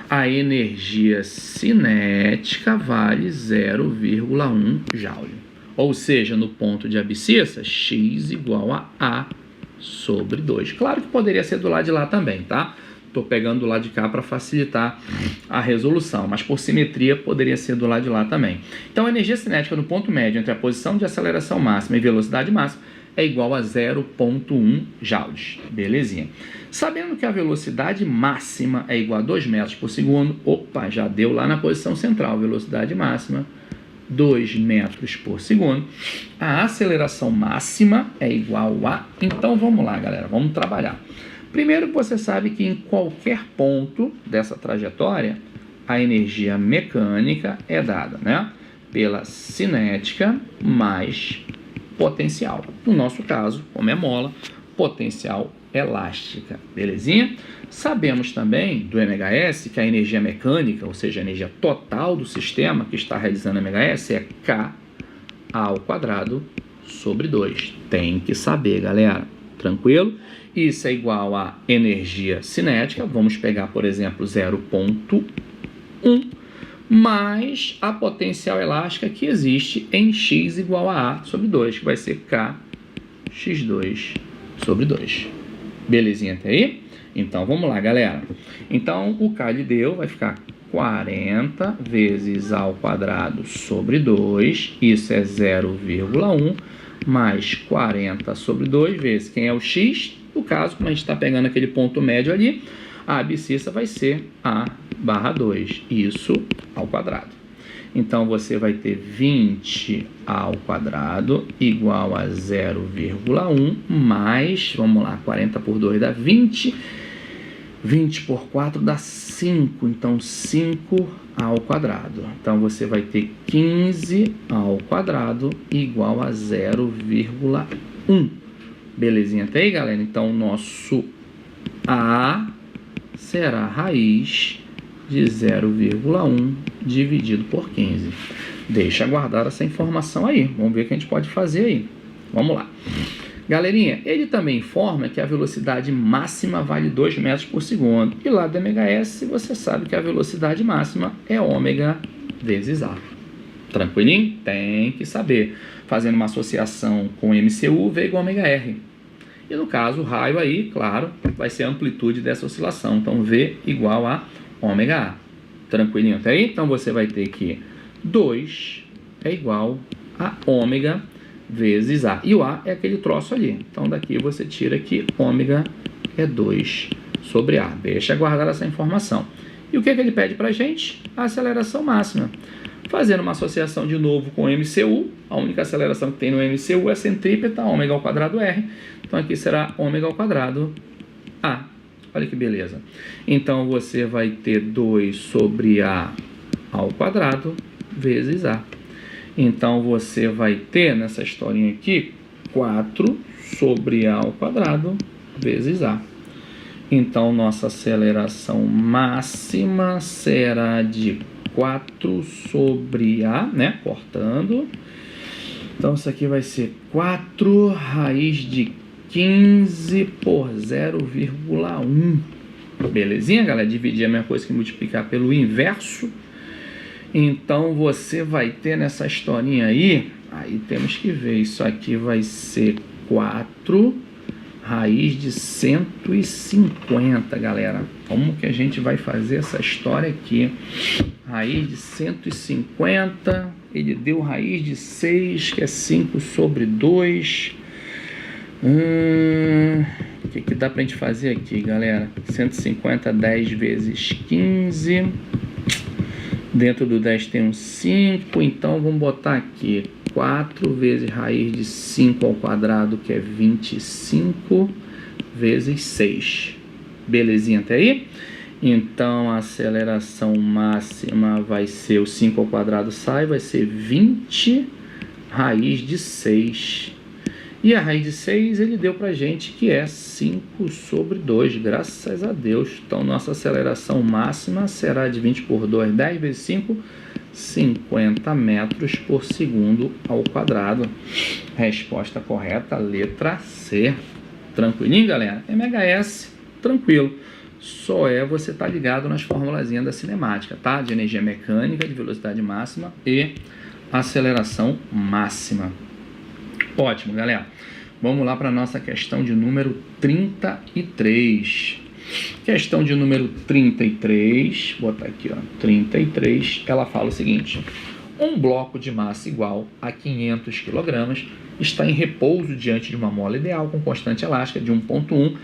a energia cinética vale 0,1 Joule. Ou seja, no ponto de abscissa, x igual a A sobre 2. Claro que poderia ser do lado de lá também, tá? Estou pegando do lado de cá para facilitar a resolução, mas por simetria poderia ser do lado de lá também. Então, a energia cinética no ponto médio entre a posição de aceleração máxima e velocidade máxima é igual a 0,1 joules. Belezinha. Sabendo que a velocidade máxima é igual a 2 metros por segundo, opa, já deu lá na posição central, velocidade máxima, 2 metros por segundo. A aceleração máxima é igual a... Então, vamos lá, galera, vamos trabalhar. Primeiro, você sabe que em qualquer ponto dessa trajetória, a energia mecânica é dada, né, pela cinética mais potencial. No nosso caso, como é mola, potencial elástica, belezinha? Sabemos também do MHS que a energia mecânica, ou seja, a energia total do sistema que está realizando a MHS é K ao quadrado sobre 2. Tem que saber, galera. Tranquilo? Isso é igual a energia cinética, vamos pegar, por exemplo, 0,1, mais a potencial elástica que existe em x igual a A sobre 2, que vai ser K x2 sobre 2. Belezinha até aí? Então, vamos lá, galera. Então, o K lhe deu, vai ficar 40 vezes A ao quadrado sobre 2, isso é 0,1, mais 40 sobre 2 vezes quem é o x. No caso, como a gente está pegando aquele ponto médio ali, a abscissa vai ser A barra 2, isso ao quadrado. Então, você vai ter 20 ao quadrado igual a 0,1 mais, vamos lá, 40 por 2 dá 20, 20 por 4 dá 5, então 5 ao quadrado. Então, você vai ter 15 ao quadrado igual a 0,1. Belezinha até aí, galera? Então, o nosso A será a raiz de 0,1 dividido por 15. Deixa guardar essa informação aí. Vamos ver o que a gente pode fazer aí. Vamos lá. Galerinha, ele também informa que a velocidade máxima vale 2 metros por segundo. E lá do MHS, você sabe que a velocidade máxima é ômega vezes A. Tranquilinho? Tem que saber. Fazendo uma associação com MCU, V igual a ômega R. E no caso, o raio aí, claro, vai ser a amplitude dessa oscilação. Então, V igual a ômega A. Tranquilinho até aí? Então, você vai ter que 2 é igual a ômega vezes A. E o A é aquele troço ali. Então, daqui você tira que ômega é 2 sobre A. Deixa guardar essa informação. E o que ele pede para a gente? A aceleração máxima. Fazendo uma associação de novo com o MCU, a única aceleração que tem no MCU é centrípeta, ômega ao quadrado R. Então, aqui será ômega ao quadrado A. Olha que beleza. Então, você vai ter 2 sobre A ao quadrado vezes A. Então, você vai ter, nessa historinha aqui, 4 sobre A ao quadrado vezes A. Então, nossa aceleração máxima será de 4 sobre A, né? Cortando. Então, isso aqui vai ser 4 raiz de 15 por 0,1. Belezinha, galera? Dividir a mesma coisa que multiplicar pelo inverso. Então, você vai ter nessa historinha aí temos que ver, isso aqui vai ser 4 raiz de 150, galera. Como que a gente vai fazer essa história aqui? Raiz de 150, ele deu raiz de 6, que é 5 sobre 2. O que dá pra gente fazer aqui, galera? 150, 10 vezes 15. Dentro do 10 tem um 5, então vamos botar aqui 4 vezes raiz de 5 ao quadrado, que é 25, vezes 6. Belezinha até aí? Então, a aceleração máxima vai ser o 5 ao quadrado sai, vai ser 20 raiz de 6. E a raiz de 6 ele deu para a gente que é 5 sobre 2, graças a Deus. Então, nossa aceleração máxima será de 20 por 2, 10 vezes 5, 50 metros por segundo ao quadrado. Resposta correta, letra C. Tranquilinho, galera? MHS, tranquilo. Só é você estar ligado nas formulazinhas da cinemática, tá? De energia mecânica, de velocidade máxima e aceleração máxima. Ótimo, galera. Vamos lá para a nossa questão de número 33. Questão de número 33, vou botar aqui, ó, 33, ela fala o seguinte: um bloco de massa igual a 500 kg está em repouso diante de uma mola ideal com constante elástica de 1,1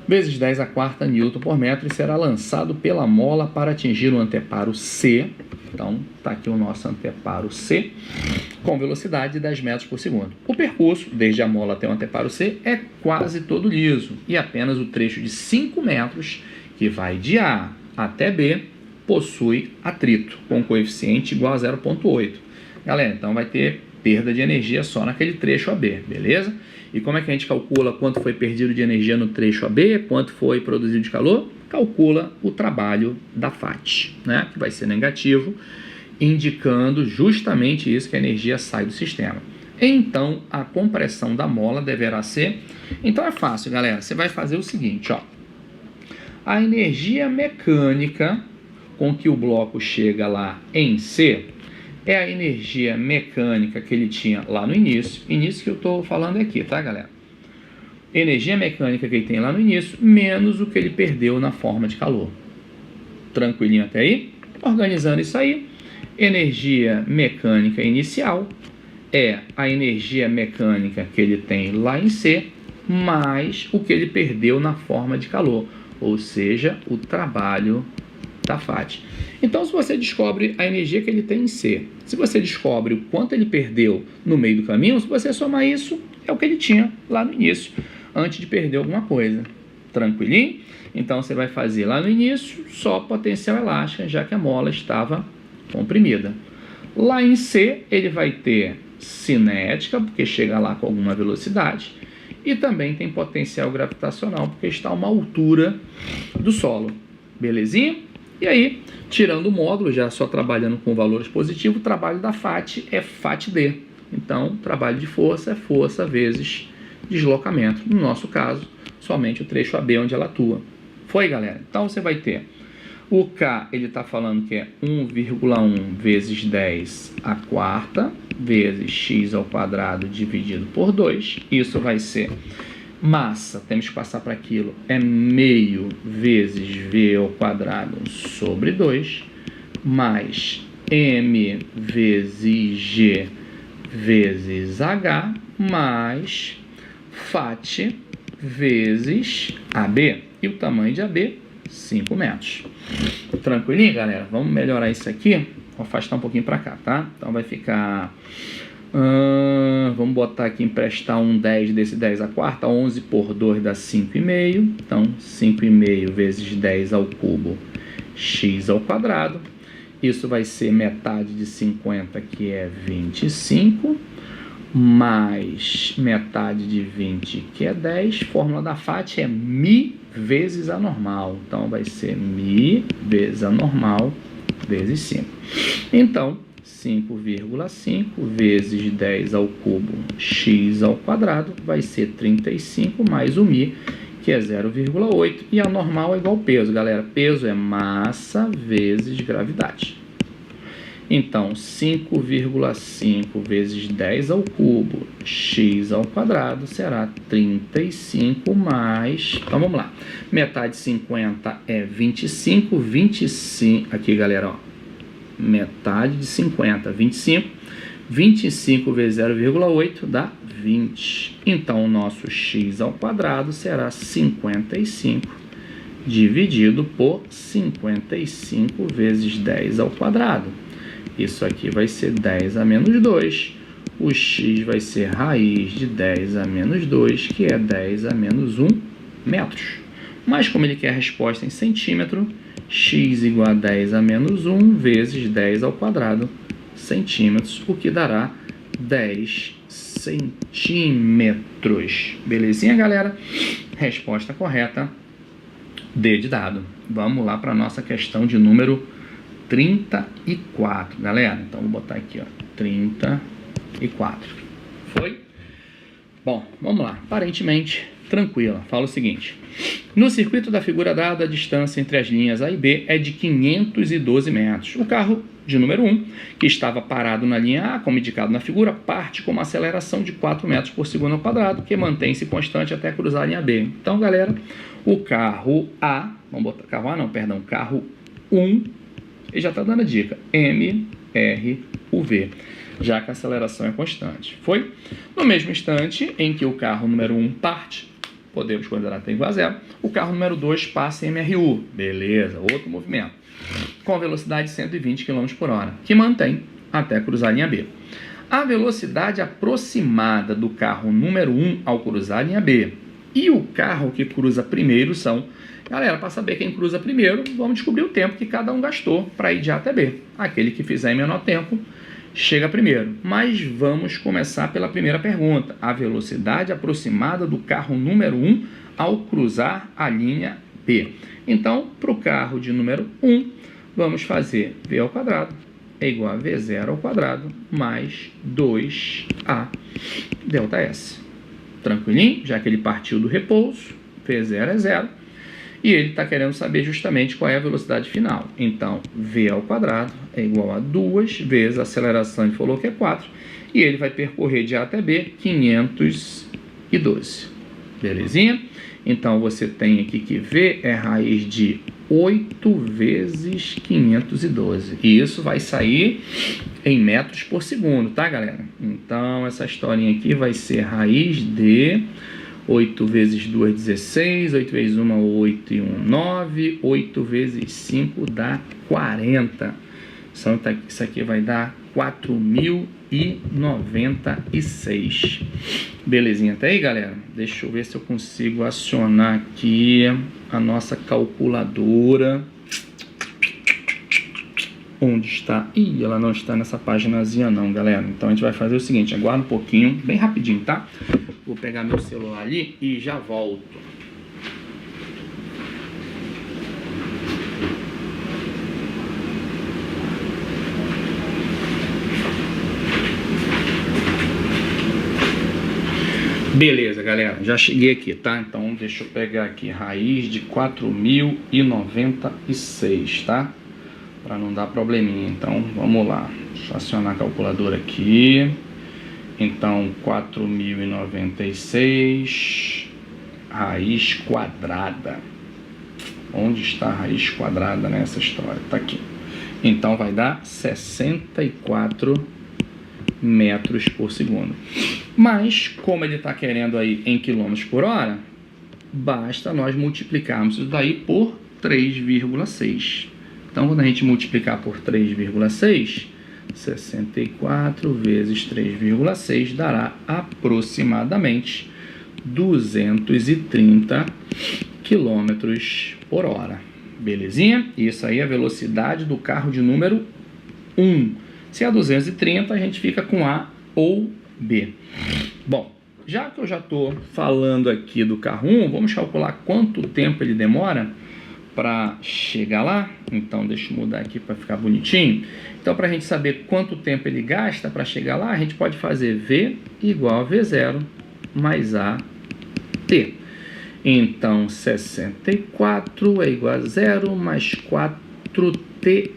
vezes 10 a quarta Newton por metro e será lançado pela mola para atingir o anteparo C. Então, está aqui o nosso anteparo C, com velocidade de 10 metros por segundo. O percurso, desde a mola até o anteparo C, é quase todo liso, e apenas o trecho de 5 metros, que vai de A até B, possui atrito, com coeficiente igual a 0,8. Galera, então vai ter perda de energia só naquele trecho AB, beleza? E como é que a gente calcula quanto foi perdido de energia no trecho AB, quanto foi produzido de calor? Calcula o trabalho da FAT, né? Que vai ser negativo, indicando justamente isso, que a energia sai do sistema. Então, a compressão da mola deverá ser... Então é fácil, galera. Você vai fazer o seguinte, ó. A energia mecânica com que o bloco chega lá em C é a energia mecânica que ele tinha lá no início. Início que eu estou falando aqui, tá, galera? Energia mecânica que ele tem lá no início, menos o que ele perdeu na forma de calor. Tranquilinho até aí? Organizando isso aí, energia mecânica inicial é a energia mecânica que ele tem lá em C, mais o que ele perdeu na forma de calor, ou seja, o trabalho da FAT. Então, se você descobre a energia que ele tem em C, se você descobre o quanto ele perdeu no meio do caminho, se você somar isso, é o que ele tinha lá no início, antes de perder alguma coisa. Tranquilinho? Então, você vai fazer lá no início só potencial elástica, já que a mola estava comprimida. Lá em C, ele vai ter cinética, porque chega lá com alguma velocidade, e também tem potencial gravitacional, porque está a uma altura do solo. Belezinha? E aí, tirando o módulo, já só trabalhando com valores positivos, o trabalho da FAT é FAT-D. Então, trabalho de força é força vezes deslocamento. No nosso caso, somente o trecho AB onde ela atua. Foi, galera? Então, você vai ter o K, ele está falando que é 1,1 vezes 10 a quarta, vezes x ao quadrado dividido por 2. Isso vai ser massa, temos que passar para aquilo, é meio vezes v ao quadrado sobre 2, mais m vezes g vezes h, mais FAT vezes AB. E o tamanho de AB, 5 metros. Tranquilinho, galera? Vamos melhorar isso aqui. Vou afastar um pouquinho para cá, tá? Então vai ficar... vamos botar aqui, emprestar um 10 desse 10 a quarta, 11 por 2 dá 5,5. Então, 5,5 vezes 10 ao cubo, x ao quadrado. Isso vai ser metade de 50, que é 25, mais metade de 20, que é 10. Fórmula da FAT é μ vezes a normal. Então, vai ser μ vezes a normal vezes 5. Então, 5,5 vezes 10 ao cubo x ao quadrado vai ser 35 mais o μ, que é 0,8. E a normal é igual ao peso, galera. Peso é massa vezes gravidade. Então, 5,5 vezes 10 ao cubo x ao quadrado será 35 mais... Então, vamos lá. Metade de 50 é 25. 25... Aqui, galera, ó. Metade de 50, 25. 25 vezes 0,8 dá 20. Então, o nosso x ao quadrado será 55 dividido por 55 vezes 10 ao quadrado. Isso aqui vai ser 10 a menos 2. O x vai ser raiz de 10 a menos 2, que é 10 a menos 1 metros. Mas como ele quer a resposta em centímetro, x igual a 10 a menos 1 vezes 10 ao quadrado centímetros, o que dará 10 centímetros. Belezinha, galera? Resposta correta, D de dado. Vamos lá para a nossa questão de número 34, galera. Então, vou botar aqui, ó, 34. Foi? Bom, vamos lá. Aparentemente, tranquila. Fala o seguinte. No circuito da figura dada, a distância entre as linhas A e B é de 512 metros. O carro de número 1, que estava parado na linha A, como indicado na figura, parte com uma aceleração de 4 metros por segundo ao quadrado, que mantém-se constante até cruzar a linha B. Então, galera, o carro A, vamos botar carro A não, perdão, carro 1, ele já está dando a dica, MRUV, já que a aceleração é constante. Foi? No mesmo instante em que o carro número 1 parte, podemos considerar T igual a 0, o carro número 2 passa em MRU, beleza, outro movimento, com velocidade de 120 km por hora, que mantém até cruzar a linha B. A velocidade aproximada do carro número 1 ao cruzar a linha B e o carro que cruza primeiro são... Galera, para saber quem cruza primeiro, vamos descobrir o tempo que cada um gastou para ir de A até B. Aquele que fizer em menor tempo chega primeiro. Mas vamos começar pela primeira pergunta. A velocidade aproximada do carro número 1 ao cruzar a linha B. Então, para o carro de número 1, vamos fazer V ao quadrado é igual a V0 ao quadrado mais 2A delta S. Tranquilinho? Já que ele partiu do repouso, V0 é 0. E ele está querendo saber justamente qual é a velocidade final. Então, V ao quadrado é igual a 2 vezes a aceleração, ele falou que é 4. E ele vai percorrer de A até B 512. Belezinha? Então, você tem aqui que V é raiz de 8 vezes 512. E isso vai sair em metros por segundo, tá, galera? Então, essa historinha aqui vai ser raiz de 8 vezes 2, 16, 8 vezes 1, 8 e 1, 9, 8 vezes 5 dá 40. Então, isso aqui vai dar 4.096. Belezinha até aí, galera? Deixa eu ver se eu consigo acionar aqui a nossa calculadora. Onde está? Ih, ela não está nessa paginazinha não, galera. Então a gente vai fazer o seguinte, aguarda um pouquinho, bem rapidinho, tá? Vou pegar meu celular ali e já volto. Beleza, galera, já cheguei aqui, tá? Então deixa eu pegar aqui raiz de 4.096, tá? Para não dar probleminha. Então vamos lá, deixa eu acionar a calculadora aqui. Então 4.096 raiz quadrada. Onde está a raiz quadrada nessa história? Tá aqui. Então vai dar 64 metros por segundo. Mas como ele está querendo aí em quilômetros por hora, basta nós multiplicarmos isso daí por 3,6. Então, quando a gente multiplicar por 3,6, 64 vezes 3,6 dará aproximadamente 230 km por hora. Belezinha? Isso aí é a velocidade do carro de número 1. Se é 230, a gente fica com A ou B. Bom, já que eu já estou falando aqui do carro 1, vamos calcular quanto tempo ele demora para chegar lá. Então deixa eu mudar aqui para ficar bonitinho. Então, para a gente saber quanto tempo ele gasta para chegar lá, a gente pode fazer V igual a V0 mais AT. Então 64 é igual a 0 mais 4T1,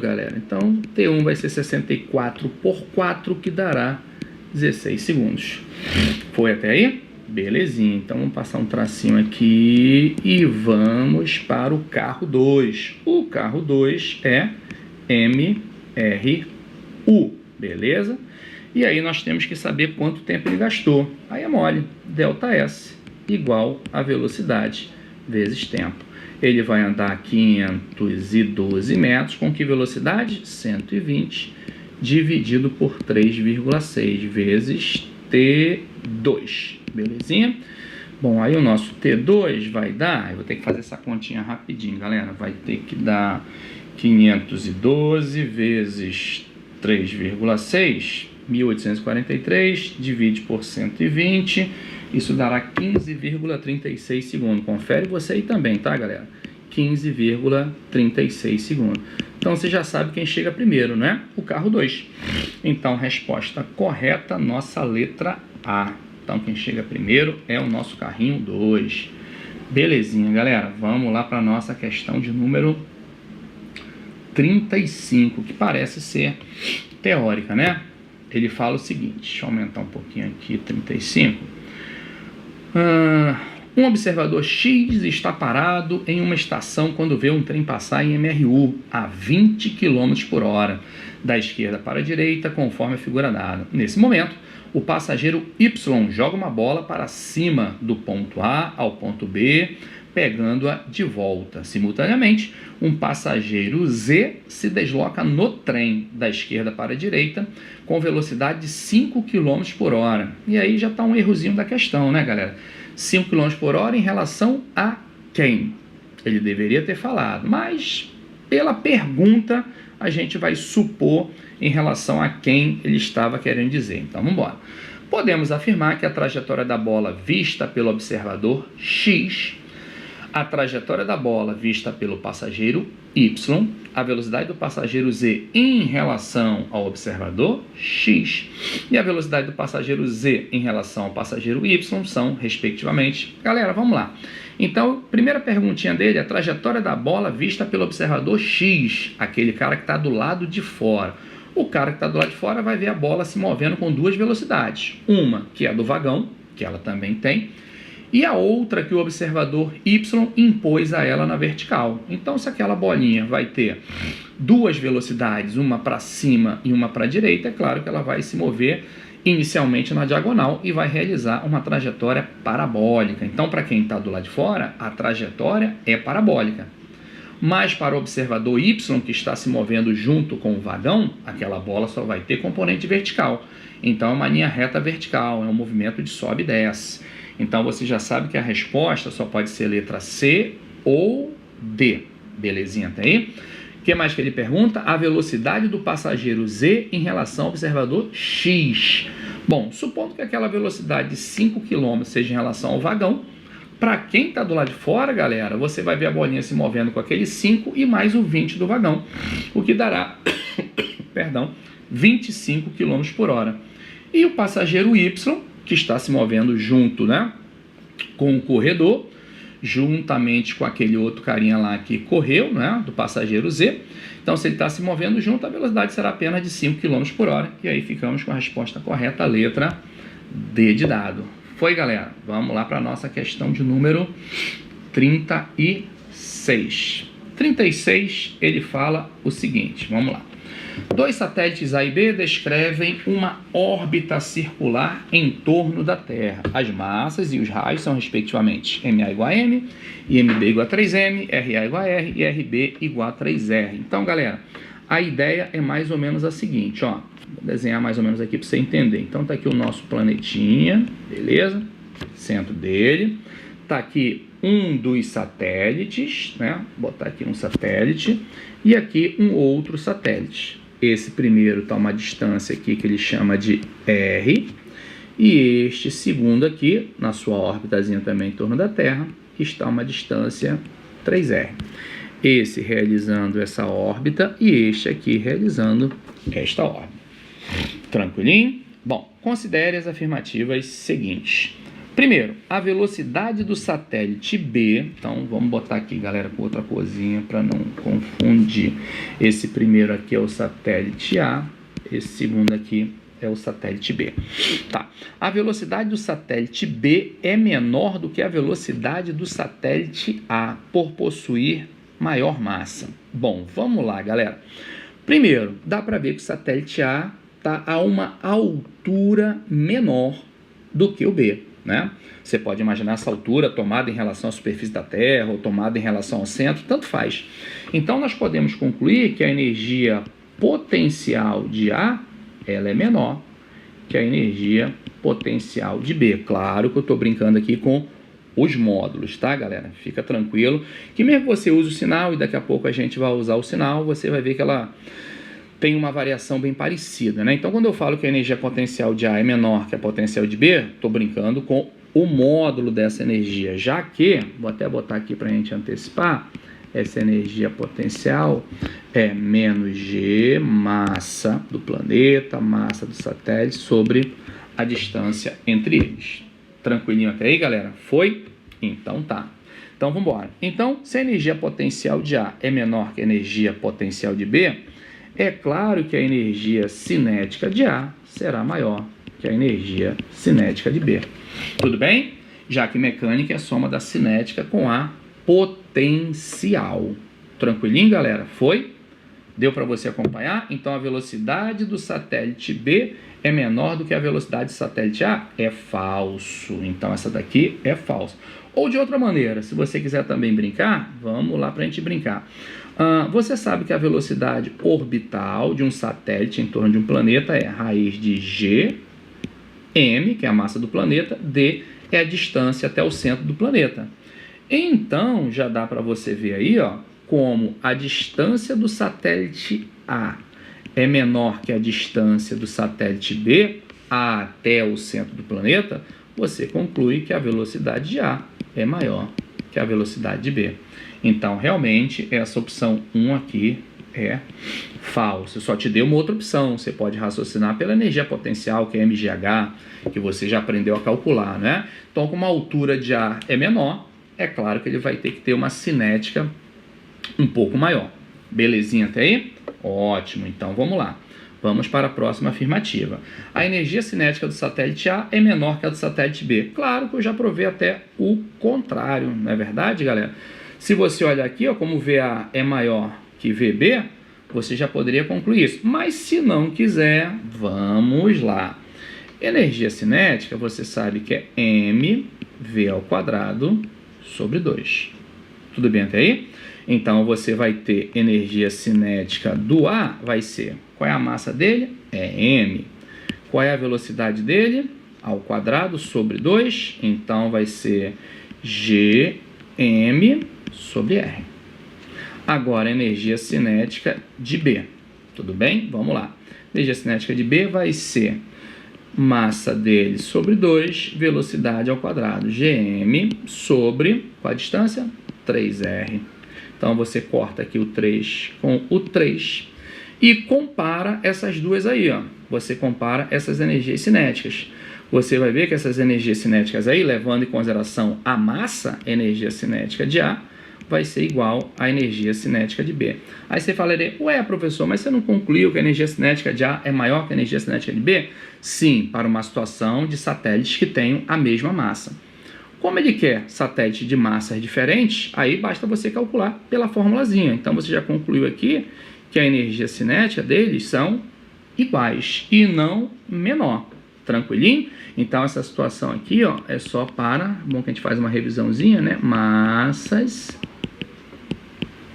galera. Então T1 vai ser 64 por 4, que dará 16 segundos. Foi até aí? Belezinha, então vamos passar um tracinho aqui e vamos para o carro 2. O carro 2 é MRU, beleza? E aí nós temos que saber quanto tempo ele gastou. Aí é mole, delta S igual a velocidade vezes tempo. Ele vai andar 512 metros, com que velocidade? 120, dividido por 3,6 vezes T2. Belezinha? Bom, aí o nosso T2 vai dar, eu vou ter que fazer essa continha rapidinho, galera, vai ter que dar 512 vezes 3,6, 1843, divide por 120, isso dará 15,36 segundos. Confere você aí também, tá, galera? 15,36 segundos. Então você já sabe quem chega primeiro, né? O carro 2. Então, resposta correta, nossa letra A. Então, quem chega primeiro é o nosso carrinho 2. Belezinha, galera. Vamos lá para a nossa questão de número 35, que parece ser teórica, né? Ele fala o seguinte, deixa eu aumentar um pouquinho aqui, 35. Um observador X está parado em uma estação quando vê um trem passar em MRU a 20 km por hora, da esquerda para a direita, conforme a figura dada. Nesse momento, o passageiro Y joga uma bola para cima do ponto A ao ponto B, pegando-a de volta. Simultaneamente, um passageiro Z se desloca no trem da esquerda para a direita com velocidade de 5 km por hora. E aí já está um errozinho da questão, né, galera? 5 km por hora em relação a quem? Ele deveria ter falado, mas pela pergunta a gente vai supor em relação a quem ele estava querendo dizer. Então, vamos embora. Podemos afirmar que a trajetória da bola vista pelo observador X, a trajetória da bola vista pelo passageiro Y, a velocidade do passageiro Z em relação ao observador X e a velocidade do passageiro Z em relação ao passageiro Y são, respectivamente. Galera, vamos lá. Então, primeira perguntinha dele, a trajetória da bola vista pelo observador X, aquele cara que está do lado de fora. O cara que está do lado de fora vai ver a bola se movendo com duas velocidades. Uma, que é a do vagão, que ela também tem, e a outra que o observador Y impôs a ela na vertical. Então, se aquela bolinha vai ter duas velocidades, uma para cima e uma para a direita, é claro que ela vai se mover inicialmente na diagonal e vai realizar uma trajetória parabólica. Então, para quem está do lado de fora, a trajetória é parabólica. Mas para o observador Y, que está se movendo junto com o vagão, aquela bola só vai ter componente vertical. Então, é uma linha reta vertical, é um movimento de sobe e desce. Então, você já sabe que a resposta só pode ser letra C ou D. Belezinha, tá aí? O que mais que ele pergunta? A velocidade do passageiro Z em relação ao observador X. Bom, supondo que aquela velocidade de 5 km seja em relação ao vagão, para quem está do lado de fora, galera, você vai ver a bolinha se movendo com aquele 5 e mais o 20 do vagão, o que dará, perdão, 25 km por hora. E o passageiro Y, que está se movendo junto, né, com o corredor, juntamente com aquele outro carinha lá que correu, né, do passageiro Z. Então, se ele está se movendo junto, a velocidade será apenas de 5 km por hora. E aí ficamos com a resposta correta, a letra D de dado. Foi, galera? Vamos lá para a nossa questão de número 36. 36, ele fala o seguinte, vamos lá. Dois satélites A e B descrevem uma órbita circular em torno da Terra. As massas e os raios são, respectivamente, MA igual a M, e MB igual a 3M, RA igual a R e RB igual a 3R. Então, galera, a ideia é mais ou menos a seguinte, ó. Vou desenhar mais ou menos aqui para você entender. Então, tá aqui o nosso planetinha, beleza? Centro dele. Tá aqui um dos satélites, né? Vou botar aqui um satélite e aqui um outro satélite. Esse primeiro está uma distância aqui que ele chama de R, e este segundo aqui, na sua órbitazinha também em torno da Terra, está uma distância 3R. Esse realizando essa órbita e este aqui realizando esta órbita. Tranquilinho? Bom, considere as afirmativas seguintes. Primeiro, a velocidade do satélite B, então vamos botar aqui, galera, com outra corzinha para não confundir. Esse primeiro aqui é o satélite A, esse segundo aqui é o satélite B. Tá. A velocidade do satélite B é menor do que a velocidade do satélite A, por possuir maior massa. Bom, vamos lá, galera. Primeiro, dá para ver que o satélite A está a uma altura menor do que o B. Né? Você pode imaginar essa altura tomada em relação à superfície da Terra ou tomada em relação ao centro, tanto faz. Então, nós podemos concluir que a energia potencial de A ela é menor que a energia potencial de B. Claro que eu estou brincando aqui com os módulos, tá, galera? Fica tranquilo que mesmo que você use o sinal e daqui a pouco a gente vai usar o sinal, você vai ver que ela tem uma variação bem parecida, né? Então, quando eu falo que a energia potencial de A é menor que a potencial de B, estou brincando com o módulo dessa energia, já que, vou até botar aqui para a gente antecipar, essa energia potencial é menos G, massa do planeta, massa do satélite, sobre a distância entre eles. Tranquilinho até aí, galera? Foi? Então tá. Então, vamos embora. Então, se a energia potencial de A é menor que a energia potencial de B, é claro que a energia cinética de A será maior que a energia cinética de B. Tudo bem? Já que mecânica é a soma da cinética com a potencial. Tranquilinho, galera? Foi? Deu para você acompanhar? Então, a velocidade do satélite B é menor do que a velocidade do satélite A? É falso. Então, essa daqui é falsa. Ou de outra maneira, se você quiser também brincar, vamos lá para a gente brincar. Você sabe que a velocidade orbital de um satélite em torno de um planeta é raiz de G, M, que é a massa do planeta, D é a distância até o centro do planeta. Então, já dá para você ver aí, ó, como a distância do satélite A é menor que a distância do satélite B até o centro do planeta, você conclui que a velocidade de A é maior que a velocidade de B. Então, realmente, essa opção 1 aqui é falsa. Eu só te dei uma outra opção. Você pode raciocinar pela energia potencial, que é MGH, que você já aprendeu a calcular, né? Então, como a altura de A é menor, é claro que ele vai ter que ter uma cinética um pouco maior. Belezinha até aí? Ótimo. Então, vamos lá. Vamos para a próxima afirmativa. A energia cinética do satélite A é menor que a do satélite B. Claro que eu já provei até o contrário, não é verdade, galera? Se você olhar aqui, ó, como VA é maior que VB, você já poderia concluir isso. Mas se não quiser, vamos lá. Energia cinética, você sabe que é mv ao quadrado sobre 2. Tudo bem até aí? Então, você vai ter energia cinética do A, vai ser, qual é a massa dele? É m. Qual é a velocidade dele? Ao quadrado sobre 2. Então, vai ser gm sobre r. Agora, energia cinética de B. Tudo bem? Vamos lá. Energia cinética de B vai ser massa dele sobre 2, velocidade ao quadrado, gm sobre, qual a distância? 3r. Então, você corta aqui o 3 com o 3 e compara essas duas aí, ó. Você compara essas energias cinéticas. Você vai ver que essas energias cinéticas aí, levando em consideração a massa, energia cinética de A, vai ser igual à energia cinética de B. Aí você falaria, ué, professor, mas você não concluiu que a energia cinética de A é maior que a energia cinética de B? Sim, para uma situação de satélites que tenham a mesma massa. Como ele quer satélite de massas diferentes, aí basta você calcular pela formulazinha. Então, você já concluiu aqui que a energia cinética deles são iguais e não menor. Tranquilinho? Então, essa situação aqui, ó, é só para... Bom que a gente faz uma revisãozinha, né? Massas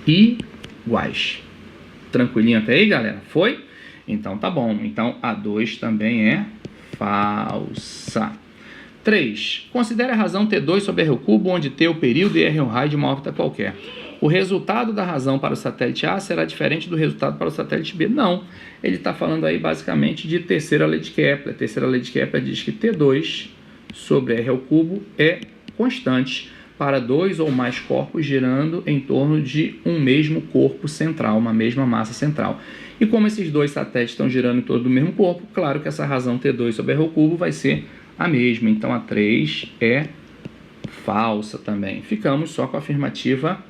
iguais. Tranquilinho até aí, galera? Foi? Então, tá bom. Então, a 2 também é falsa. 3. Considere a razão T2 sobre R³ onde T é o período e R é o raio de uma órbita qualquer. O resultado da razão para o satélite A será diferente do resultado para o satélite B. Não. Ele está falando aí basicamente de terceira lei de Kepler. A terceira lei de Kepler diz que T2 sobre R³ é constante para 2 ou mais corpos girando em torno de um mesmo corpo central, uma mesma massa central. E como esses dois satélites estão girando em torno do mesmo corpo, claro que essa razão T2 sobre R³ vai ser a mesma. Então, a 3 é falsa também. Ficamos só com a afirmativa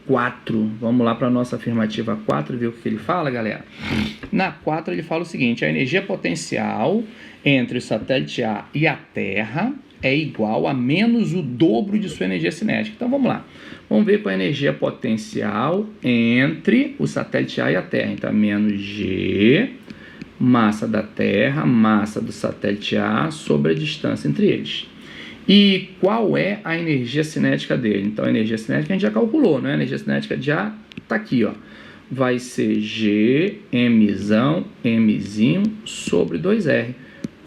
4. Vamos lá para a nossa afirmativa 4 e ver o que ele fala, galera. Na 4 ele fala o seguinte: a energia potencial entre o satélite A e a Terra é igual a menos o dobro de sua energia cinética. Então, vamos lá. Vamos ver qual é a energia potencial entre o satélite A e a Terra. Então, menos G, massa da Terra, massa do satélite A, sobre a distância entre eles. E qual é a energia cinética dele? Então, a energia cinética a gente já calculou, né? A energia cinética de A está aqui, ó. Vai ser G, Mzão, Mzinho, sobre 2R.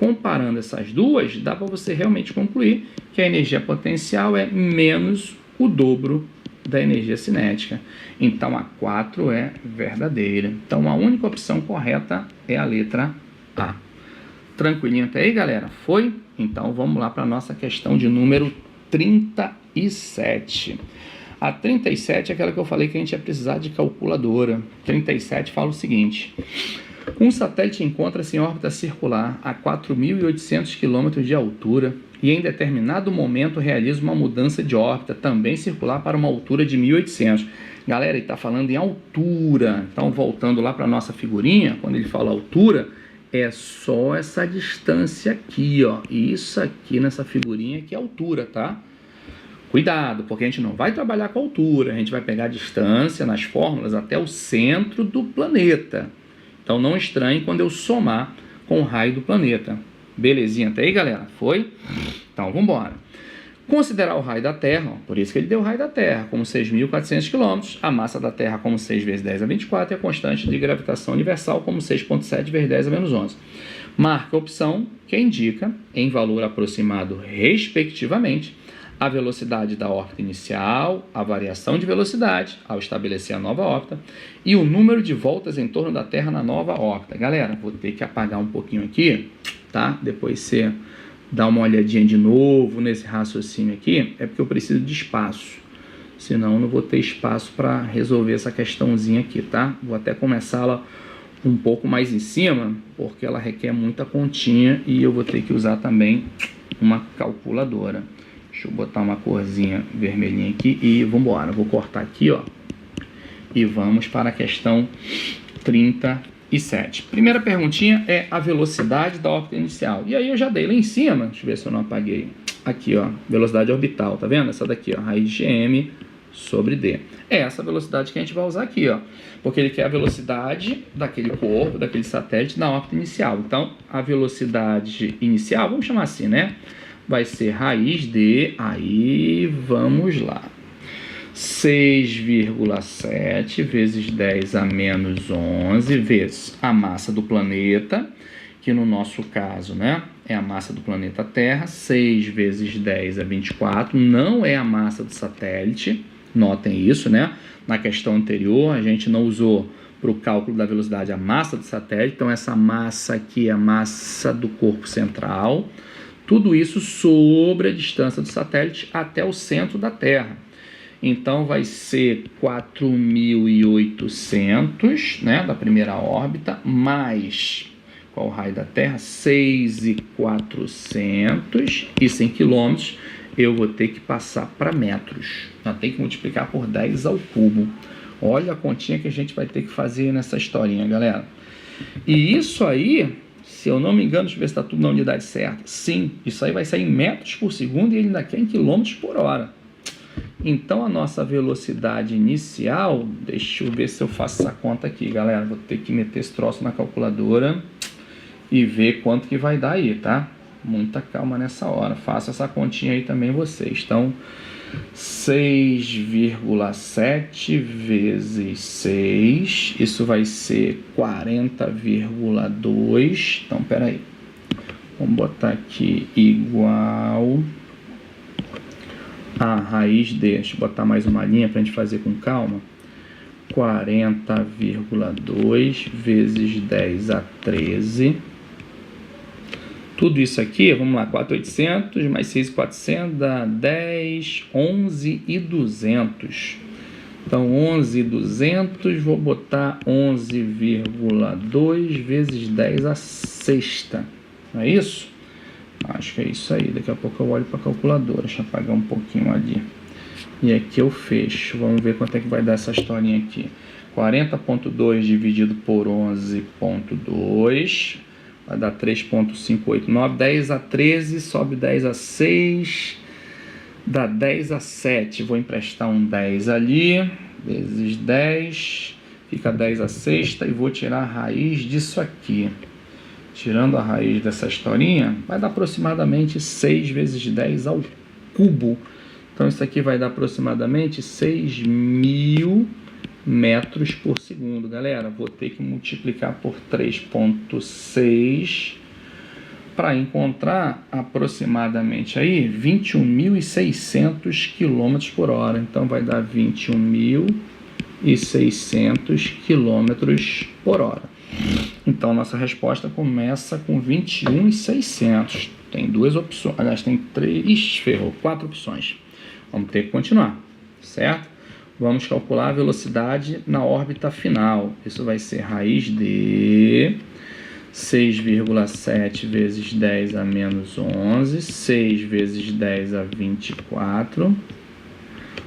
Comparando essas duas, dá para você realmente concluir que a energia potencial é menos o dobro da energia cinética. Então, a 4 é verdadeira. Então, a única opção correta é a letra A. Tranquilinho até aí, galera? Foi? Então, vamos lá para a nossa questão de número 37. A 37 é aquela que eu falei que a gente ia precisar de calculadora. 37 fala o seguinte: um satélite encontra-se em órbita circular a 4.800 km de altura e em determinado momento realiza uma mudança de órbita, também circular, para uma altura de 1.800. Galera, ele está falando em altura. Então, voltando lá para a nossa figurinha, quando ele fala altura, é só essa distância aqui, ó. Isso aqui nessa figurinha aqui é altura, tá? Cuidado, porque a gente não vai trabalhar com altura, a gente vai pegar a distância nas fórmulas até o centro do planeta. Então não estranhe quando eu somar com o raio do planeta. Belezinha até aí, galera? Foi? Então vamos embora. Considerar o raio da Terra, ó, por isso que ele deu o raio da Terra, como 6.400 km, a massa da Terra como 6 vezes 10 a 24 e a constante de gravitação universal como 6,7 vezes 10 a menos 11. Marca a opção que indica, em valor aproximado respectivamente, a velocidade da órbita inicial, a variação de velocidade ao estabelecer a nova órbita e o número de voltas em torno da Terra na nova órbita. Galera, vou ter que apagar um pouquinho aqui, tá? Depois você dá uma olhadinha de novo nesse raciocínio aqui, é porque eu preciso de espaço. Senão eu não vou ter espaço para resolver essa questãozinha aqui, tá? Vou até começá-la um pouco mais em cima, porque ela requer muita continha e eu vou ter que usar também uma calculadora. Deixa eu botar uma corzinha vermelhinha aqui e vamos embora. Vou cortar aqui, ó. E vamos para a questão 37. Primeira perguntinha é a velocidade da órbita inicial. E aí eu já dei lá em cima, deixa eu ver se eu não apaguei. Aqui, ó, velocidade orbital, tá vendo? Essa daqui, ó, raiz de m sobre d. É essa velocidade que a gente vai usar aqui, ó. Porque ele quer a velocidade daquele corpo, daquele satélite na órbita inicial. Então, a velocidade inicial, vamos chamar assim, né? Vai ser raiz de, aí vamos lá, 6,7 vezes 10 a menos 11 vezes a massa do planeta, que no nosso caso, né, é a massa do planeta Terra, 6 vezes 10 a 24, não é a massa do satélite, notem isso, né? Na questão anterior a gente não usou para o cálculo da velocidade a massa do satélite, então essa massa aqui é a massa do corpo central. Tudo isso sobre a distância do satélite até o centro da Terra. Então, vai ser 4.800, né, da primeira órbita, mais, qual o raio da Terra? 6.400 e 100 km. Eu vou ter que passar para metros. Eu tenho que multiplicar por 10 ao cubo. Olha a continha que a gente vai ter que fazer nessa historinha, galera. E isso aí, se eu não me engano, deixa eu ver se está tudo na unidade certa. Sim, isso aí vai sair em metros por segundo e ele ainda quer em quilômetros por hora. Então, a nossa velocidade inicial, deixa eu ver se eu faço essa conta aqui, galera. Vou ter que meter esse troço na calculadora e ver quanto que vai dar aí, tá? Muita calma nessa hora. Faça essa continha aí também vocês. Então, 6,7 vezes 6, isso vai ser 40,2. Então, peraí. Vamos botar aqui igual a raiz de, deixa eu botar mais uma linha para a gente fazer com calma. 40,2 vezes 10 a 13. Tudo isso aqui, vamos lá, 4.800 mais 6.400 dá 10, 11.200. Então, 11.200, vou botar 11,2 vezes 10 a sexta. Não é isso? Acho que é isso aí. Daqui a pouco eu olho para a calculadora. Deixa eu apagar um pouquinho ali. E aqui eu fecho. Vamos ver quanto é que vai dar essa historinha aqui. 40,2 dividido por 11,2... vai dar 3,589, 10 a 13, sobe 10 a 6, dá 10 a 7, vou emprestar um 10 ali, vezes 10, fica 10 a sexta, e vou tirar a raiz disso aqui. Tirando a raiz dessa historinha, vai dar aproximadamente 6 vezes 10 ao cubo. Então isso aqui vai dar aproximadamente 6.000 metros por segundo, galera. Vou ter que multiplicar por 3,6 para encontrar aproximadamente aí 21.600 km por hora. Então vai dar 21.600 km por hora. Então nossa resposta começa com 21.600. Tem duas opções, aliás, tem quatro opções. Vamos ter que continuar, certo? Vamos calcular a velocidade na órbita final. Isso vai ser raiz de 6,7 vezes 10 a menos 11, 6 vezes 10 a 24.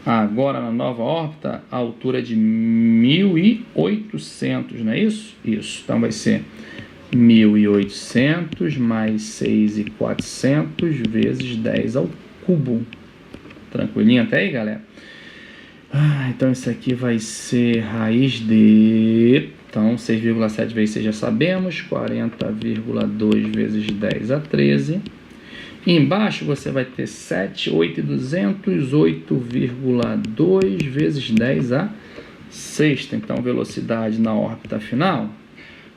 Agora, na nova órbita, a altura é de 1.800, não é isso? Isso. Então, vai ser 1.800 mais 6.400 vezes 10 ao cubo. Tranquilinho até aí, galera? Então, isso aqui vai ser raiz de... Então, 6,7 vezes 6 já sabemos, 40,2 vezes 10 a 13. E embaixo você vai ter 7, 8 e 200, 8,2 vezes 10 a sexta. Então, velocidade na órbita final.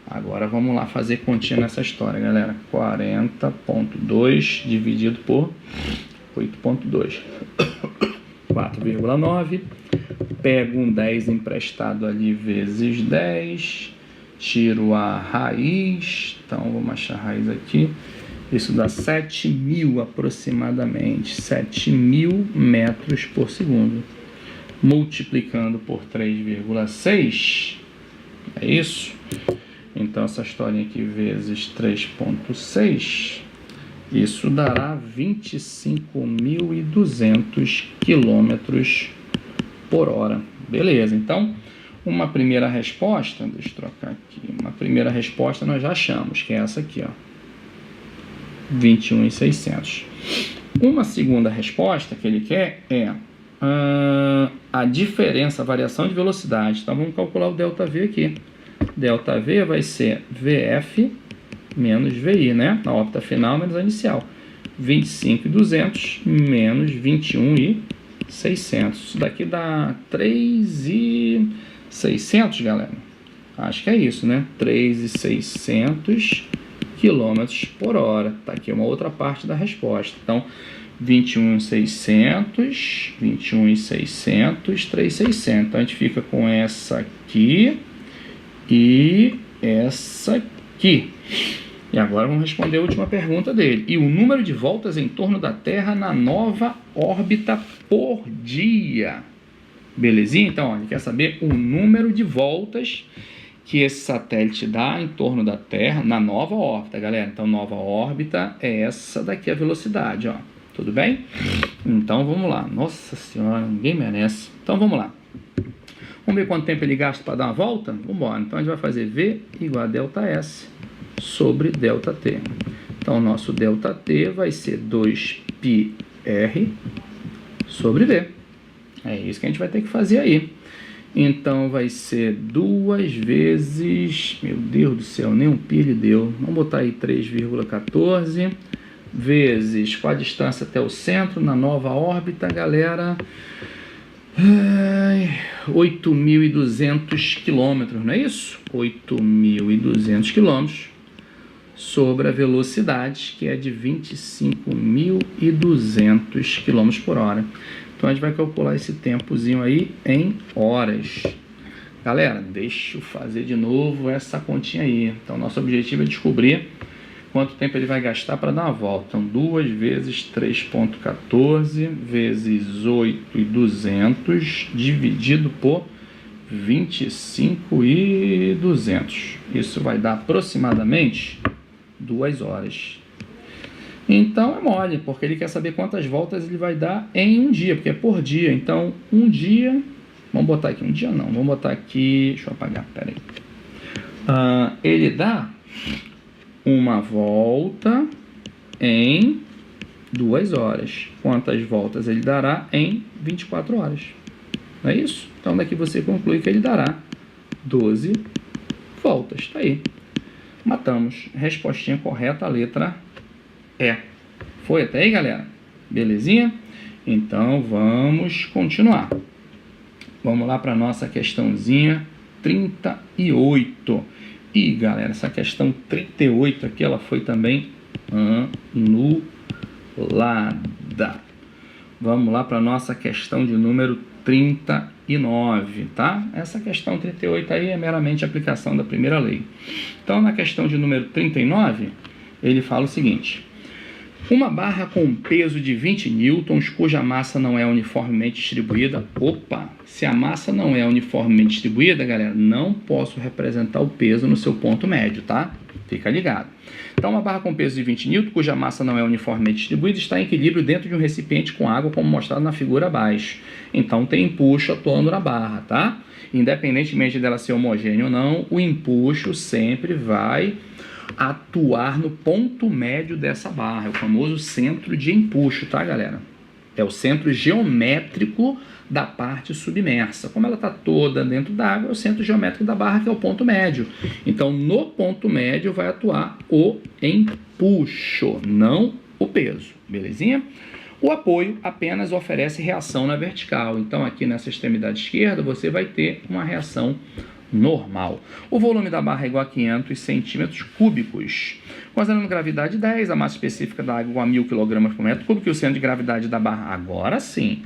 Agora, vamos lá fazer continha nessa história, galera. 40,2 dividido por 8,2. 4,9. Pego um 10 emprestado ali vezes 10, tiro a raiz, então vamos achar a raiz aqui, isso dá 7.000 aproximadamente, 7.000 metros por segundo, multiplicando por 3,6, é isso? Então essa historinha aqui vezes 3,6, isso dará 25.200 quilômetros por hora. Beleza, então uma primeira resposta, deixa eu trocar aqui, uma primeira resposta nós já achamos, que é essa aqui, ó, 21.600. Uma segunda resposta que ele quer é a diferença, a variação de velocidade. Então vamos calcular o ΔV aqui. ΔV vai ser VF menos VI, né? Na órbita final menos a inicial. 25.200 menos 21.600. Isso daqui dá 3.600, galera. Acho que é isso, né? 3.600 km por hora. Tá aqui uma outra parte da resposta. Então, 21.600, 3.600. Então, a gente fica com essa aqui e essa aqui. E agora vamos responder a última pergunta dele. E o número de voltas em torno da Terra na nova órbita por dia. Belezinha? Então, ele quer saber o número de voltas que esse satélite dá em torno da Terra na nova órbita, galera. Então, nova órbita é essa daqui a velocidade, ó. Tudo bem? Então, vamos lá. Nossa Senhora, ninguém merece. Então, vamos lá. Vamos ver quanto tempo ele gasta para dar uma volta? Vamos embora. Então, a gente vai fazer V igual a ΔS sobre ΔT. Então, o nosso ΔT vai ser 2πr sobre V. É isso que a gente vai ter que fazer aí. Então, vai ser 2 vezes... Meu Deus do céu, nem um π ele deu. Vamos botar aí 3,14 vezes com a distância até o centro na nova órbita, galera. 8.200 quilômetros, não é isso? 8.200 quilômetros sobre a velocidade, que é de 25.200 km por hora. Então, a gente vai calcular esse tempozinho aí em horas. Galera, deixa eu fazer de novo essa continha aí. Então, nosso objetivo é descobrir quanto tempo ele vai gastar para dar uma volta. Então, 2 vezes 3,14 vezes 8.200 dividido por 25.200. Isso vai dar aproximadamente 2 horas. Então é mole, porque ele quer saber quantas voltas ele vai dar em um dia, porque é por dia. Então, um dia... Vamos botar aqui, um dia não. Vamos botar aqui... Deixa eu apagar, peraí. Ele dá uma volta em 2 horas. Quantas voltas ele dará em 24 horas? Não é isso? Então, daqui você conclui que ele dará 12 voltas. Está aí. Matamos. Respostinha correta, a letra E. Foi até aí, galera? Belezinha? Então, vamos continuar. Vamos lá para a nossa questãozinha 38. E, galera, essa questão 38 aqui, ela foi também anulada. Vamos lá para a nossa questão de número 39, tá? Essa questão 38 aí é meramente aplicação da primeira lei. Então, na questão de número 39, ele fala o seguinte: uma barra com peso de 20 newtons, cuja massa não é uniformemente distribuída. Opa! Se a massa não é uniformemente distribuída, galera, não posso representar o peso no seu ponto médio, tá? Fica ligado. Então, uma barra com peso de 20 newtons, cuja massa não é uniformemente distribuída, está em equilíbrio dentro de um recipiente com água, como mostrado na figura abaixo. Então, tem empuxo atuando na barra, tá? Independentemente dela ser homogênea ou não, o empuxo sempre vai atuar no ponto médio dessa barra. É o famoso centro de empuxo, tá, galera? É o centro geométrico da parte submersa. Como ela está toda dentro d'água, é o centro geométrico da barra, que é o ponto médio. Então, no ponto médio vai atuar o empuxo, não o peso. Belezinha? O apoio apenas oferece reação na vertical. Então, aqui nessa extremidade esquerda, você vai ter uma reação normal. O volume da barra é igual a 500 centímetros cúbicos. Considerando gravidade 10, a massa específica da água é igual a 1000 kg por metro cúbico, e o centro de gravidade da barra, agora sim.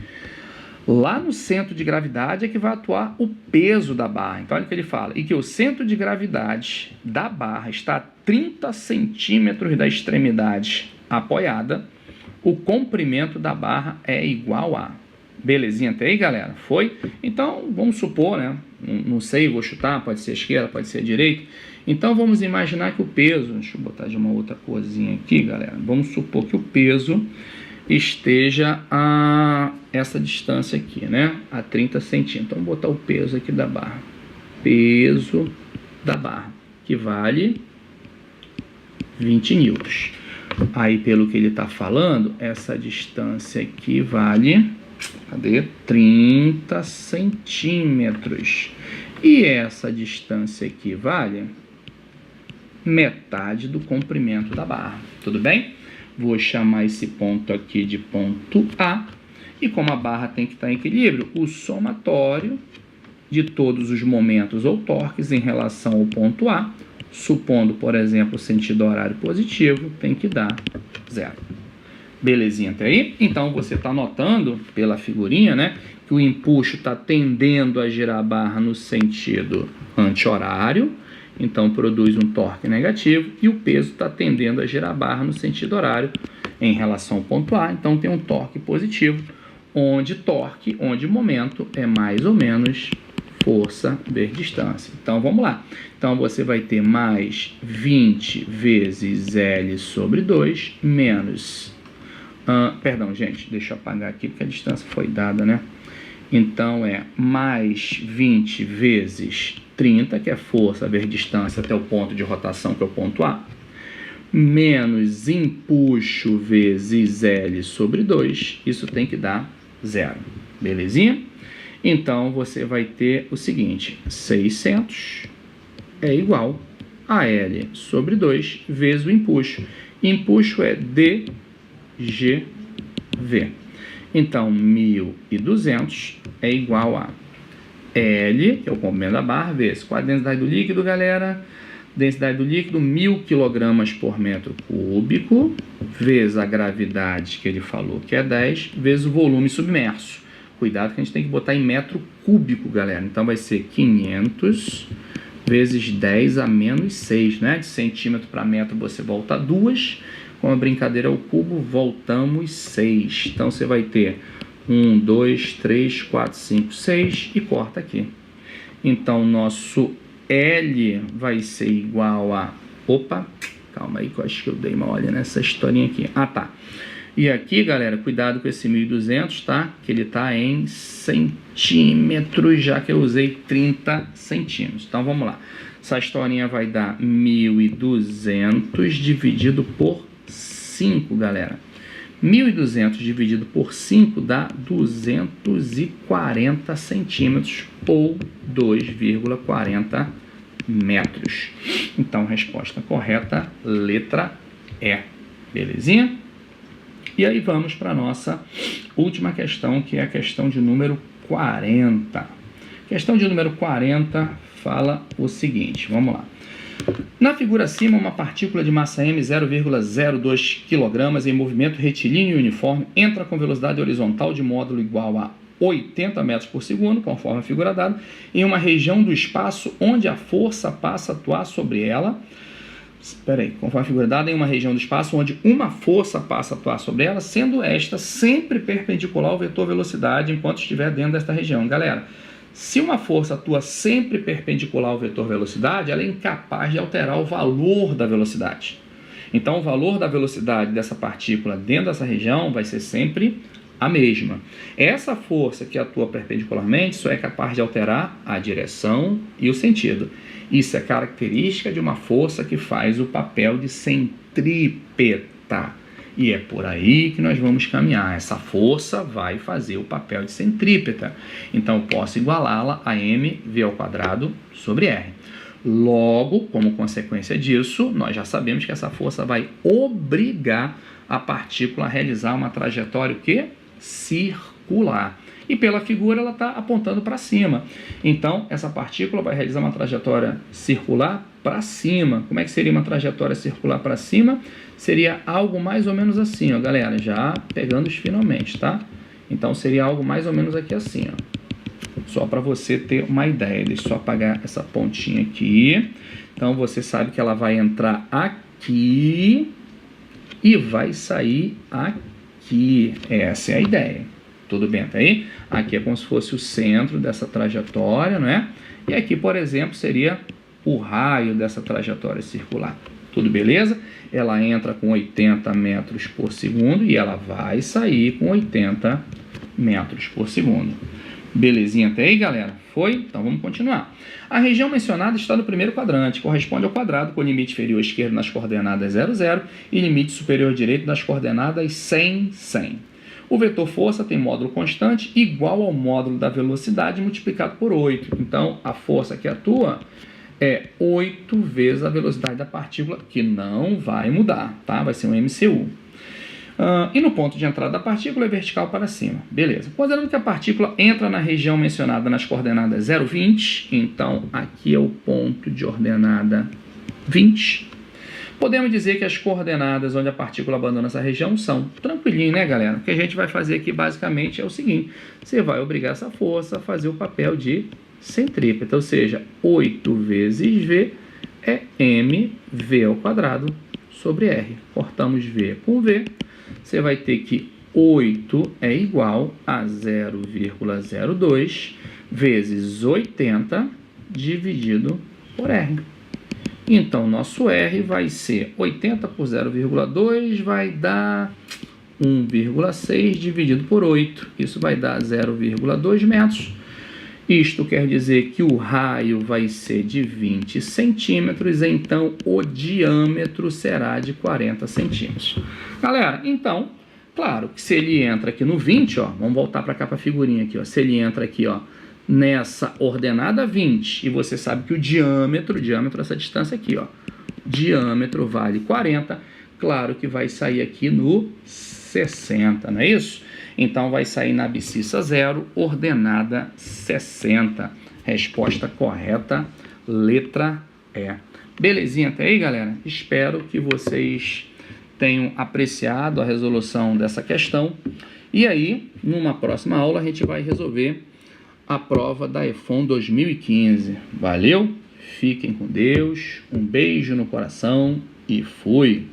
Lá no centro de gravidade é que vai atuar o peso da barra. Então, olha o que ele fala. E que o centro de gravidade da barra está a 30 centímetros da extremidade apoiada. O comprimento da barra é igual a... Belezinha até aí, galera? Foi? Então, vamos supor, né? Não sei, vou chutar, pode ser esquerda, pode ser direita. Então, vamos imaginar que o peso... Deixa eu botar de uma outra corzinha aqui, galera. Vamos supor que o peso esteja a essa distância aqui, né? A 30 centímetros. Então, vou botar o peso aqui da barra. Peso da barra, que vale 20 newtons. Aí, pelo que ele está falando, essa distância aqui vale... Cadê? 30 centímetros. E essa distância aqui vale metade do comprimento da barra. Tudo bem? Vou chamar esse ponto aqui de ponto A. E como a barra tem que estar em equilíbrio, o somatório de todos os momentos ou torques em relação ao ponto A, supondo, por exemplo, o sentido horário positivo, tem que dar 0. Belezinha até aí? Então, você está notando pela figurinha, né, que o empuxo está tendendo a girar a barra no sentido anti-horário, então produz um torque negativo, e o peso está tendendo a girar a barra no sentido horário em relação ao ponto A, então tem um torque positivo, onde momento é mais ou menos força vezes distância. Então, vamos lá. Então, você vai ter mais 20 vezes L sobre 2 menos... perdão, gente, deixa eu apagar aqui porque a distância foi dada, né? Então, é mais 20 vezes 30, que é força vezes distância até o ponto de rotação, que é o ponto A, menos empuxo vezes L sobre 2, isso tem que dar 0. Belezinha? Então, você vai ter o seguinte, 600 é igual a L sobre 2 vezes o empuxo. Empuxo é DGV. Então, 1.200 é igual a L, que é o comprimento da barra, vezes qual a densidade do líquido, galera? Densidade do líquido, 1.000 kg por metro cúbico, vezes a gravidade que ele falou, que é 10, vezes o volume submerso. Cuidado que a gente tem que botar em metro cúbico, galera. Então, vai ser 500 vezes 10 a menos 6, né? De centímetro para metro você volta 2. Com a brincadeira ao cubo, voltamos 6. Então, você vai ter 1, 2, 3, 4, 5, 6 e corta aqui. Então, nosso L vai ser igual a... Opa, calma aí que eu acho que eu dei uma olhada nessa historinha aqui. Ah, tá. E aqui, galera, cuidado com esse 1.200, tá? Que ele tá em centímetros, já que eu usei 30 centímetros. Então, vamos lá. Essa historinha vai dar 1.200 dividido por 5, galera. 1.200 dividido por 5 dá 240 centímetros ou 2,40 metros. Então, resposta correta, letra E. Belezinha? E aí vamos para a nossa última questão, que é a questão de número 40. Questão de número 40 fala o seguinte, vamos lá. Na figura acima, uma partícula de massa m 0,02 kg em movimento retilíneo e uniforme entra com velocidade horizontal de módulo igual a 80 metros por segundo, conforme a figura dada, em uma região do espaço onde a força passa a atuar sobre ela. Conforme a figura dada, em uma região do espaço onde uma força passa a atuar sobre ela, sendo esta sempre perpendicular ao vetor velocidade enquanto estiver dentro desta região. Galera, se uma força atua sempre perpendicular ao vetor velocidade, ela é incapaz de alterar o valor da velocidade. Então, o valor da velocidade dessa partícula dentro dessa região vai ser sempre a mesma. Essa força que atua perpendicularmente só é capaz de alterar a direção e o sentido. Isso é característica de uma força que faz o papel de centrípeta. E é por aí que nós vamos caminhar. Essa força vai fazer o papel de centrípeta. Então, eu posso igualá-la a mv² sobre r. Logo, como consequência disso, nós já sabemos que essa força vai obrigar a partícula a realizar uma trajetória o quê? Circular. E pela figura ela está apontando para cima. Então, essa partícula vai realizar uma trajetória circular para cima. Como é que seria uma trajetória circular para cima? Seria algo mais ou menos assim, ó, galera, já pegando os finalmente, tá? Então, seria algo mais ou menos aqui assim, ó. Só para você ter uma ideia. Deixa eu só apagar essa pontinha aqui. Então, você sabe que ela vai entrar aqui e vai sair aqui. Essa é a ideia. Tudo bem até aí? Aqui é como se fosse o centro dessa trajetória, não é? E aqui, por exemplo, seria o raio dessa trajetória circular. Tudo beleza? Ela entra com 80 metros por segundo e ela vai sair com 80 metros por segundo. Belezinha até aí, galera? Foi? Então vamos continuar. A região mencionada está no primeiro quadrante, corresponde ao quadrado com limite inferior esquerdo nas coordenadas 0, 0 e limite superior direito nas coordenadas 100, 100. O vetor força tem módulo constante igual ao módulo da velocidade multiplicado por 8. Então, a força que atua é 8 vezes a velocidade da partícula, que não vai mudar, tá? Vai ser um MCU. E no ponto de entrada da partícula é vertical para cima. Beleza. Considerando que a partícula entra na região mencionada nas coordenadas 0, 20, então aqui é o ponto de ordenada 20. Podemos dizer que as coordenadas onde a partícula abandona essa região são tranquilinho, né, galera? O que a gente vai fazer aqui basicamente é o seguinte: você vai obrigar essa força a fazer o papel de centrípeta, ou seja, 8 vezes V é mv² sobre r. Cortamos V com V. Você vai ter que 8 é igual a 0,02 vezes 80 dividido por r. Então, nosso R vai ser 80 por 0,2 vai dar 1,6 dividido por 8. Isso vai dar 0,2 metros. Isto quer dizer que o raio vai ser de 20 centímetros, então o diâmetro será de 40 centímetros. Galera, então, claro que se ele entra aqui no 20, ó, vamos voltar para cá para a figurinha aqui, ó, se ele entra aqui, ó, nessa ordenada 20, e você sabe que o diâmetro essa distância aqui, ó, diâmetro vale 40, claro que vai sair aqui no 60, não é isso? Então vai sair na abscissa 0, ordenada 60. Resposta correta, letra E. Belezinha até aí, galera? Espero que vocês tenham apreciado a resolução dessa questão. E aí, numa próxima aula, a gente vai resolver a prova da EFON 2015. Valeu? Fiquem com Deus, um beijo no coração e fui!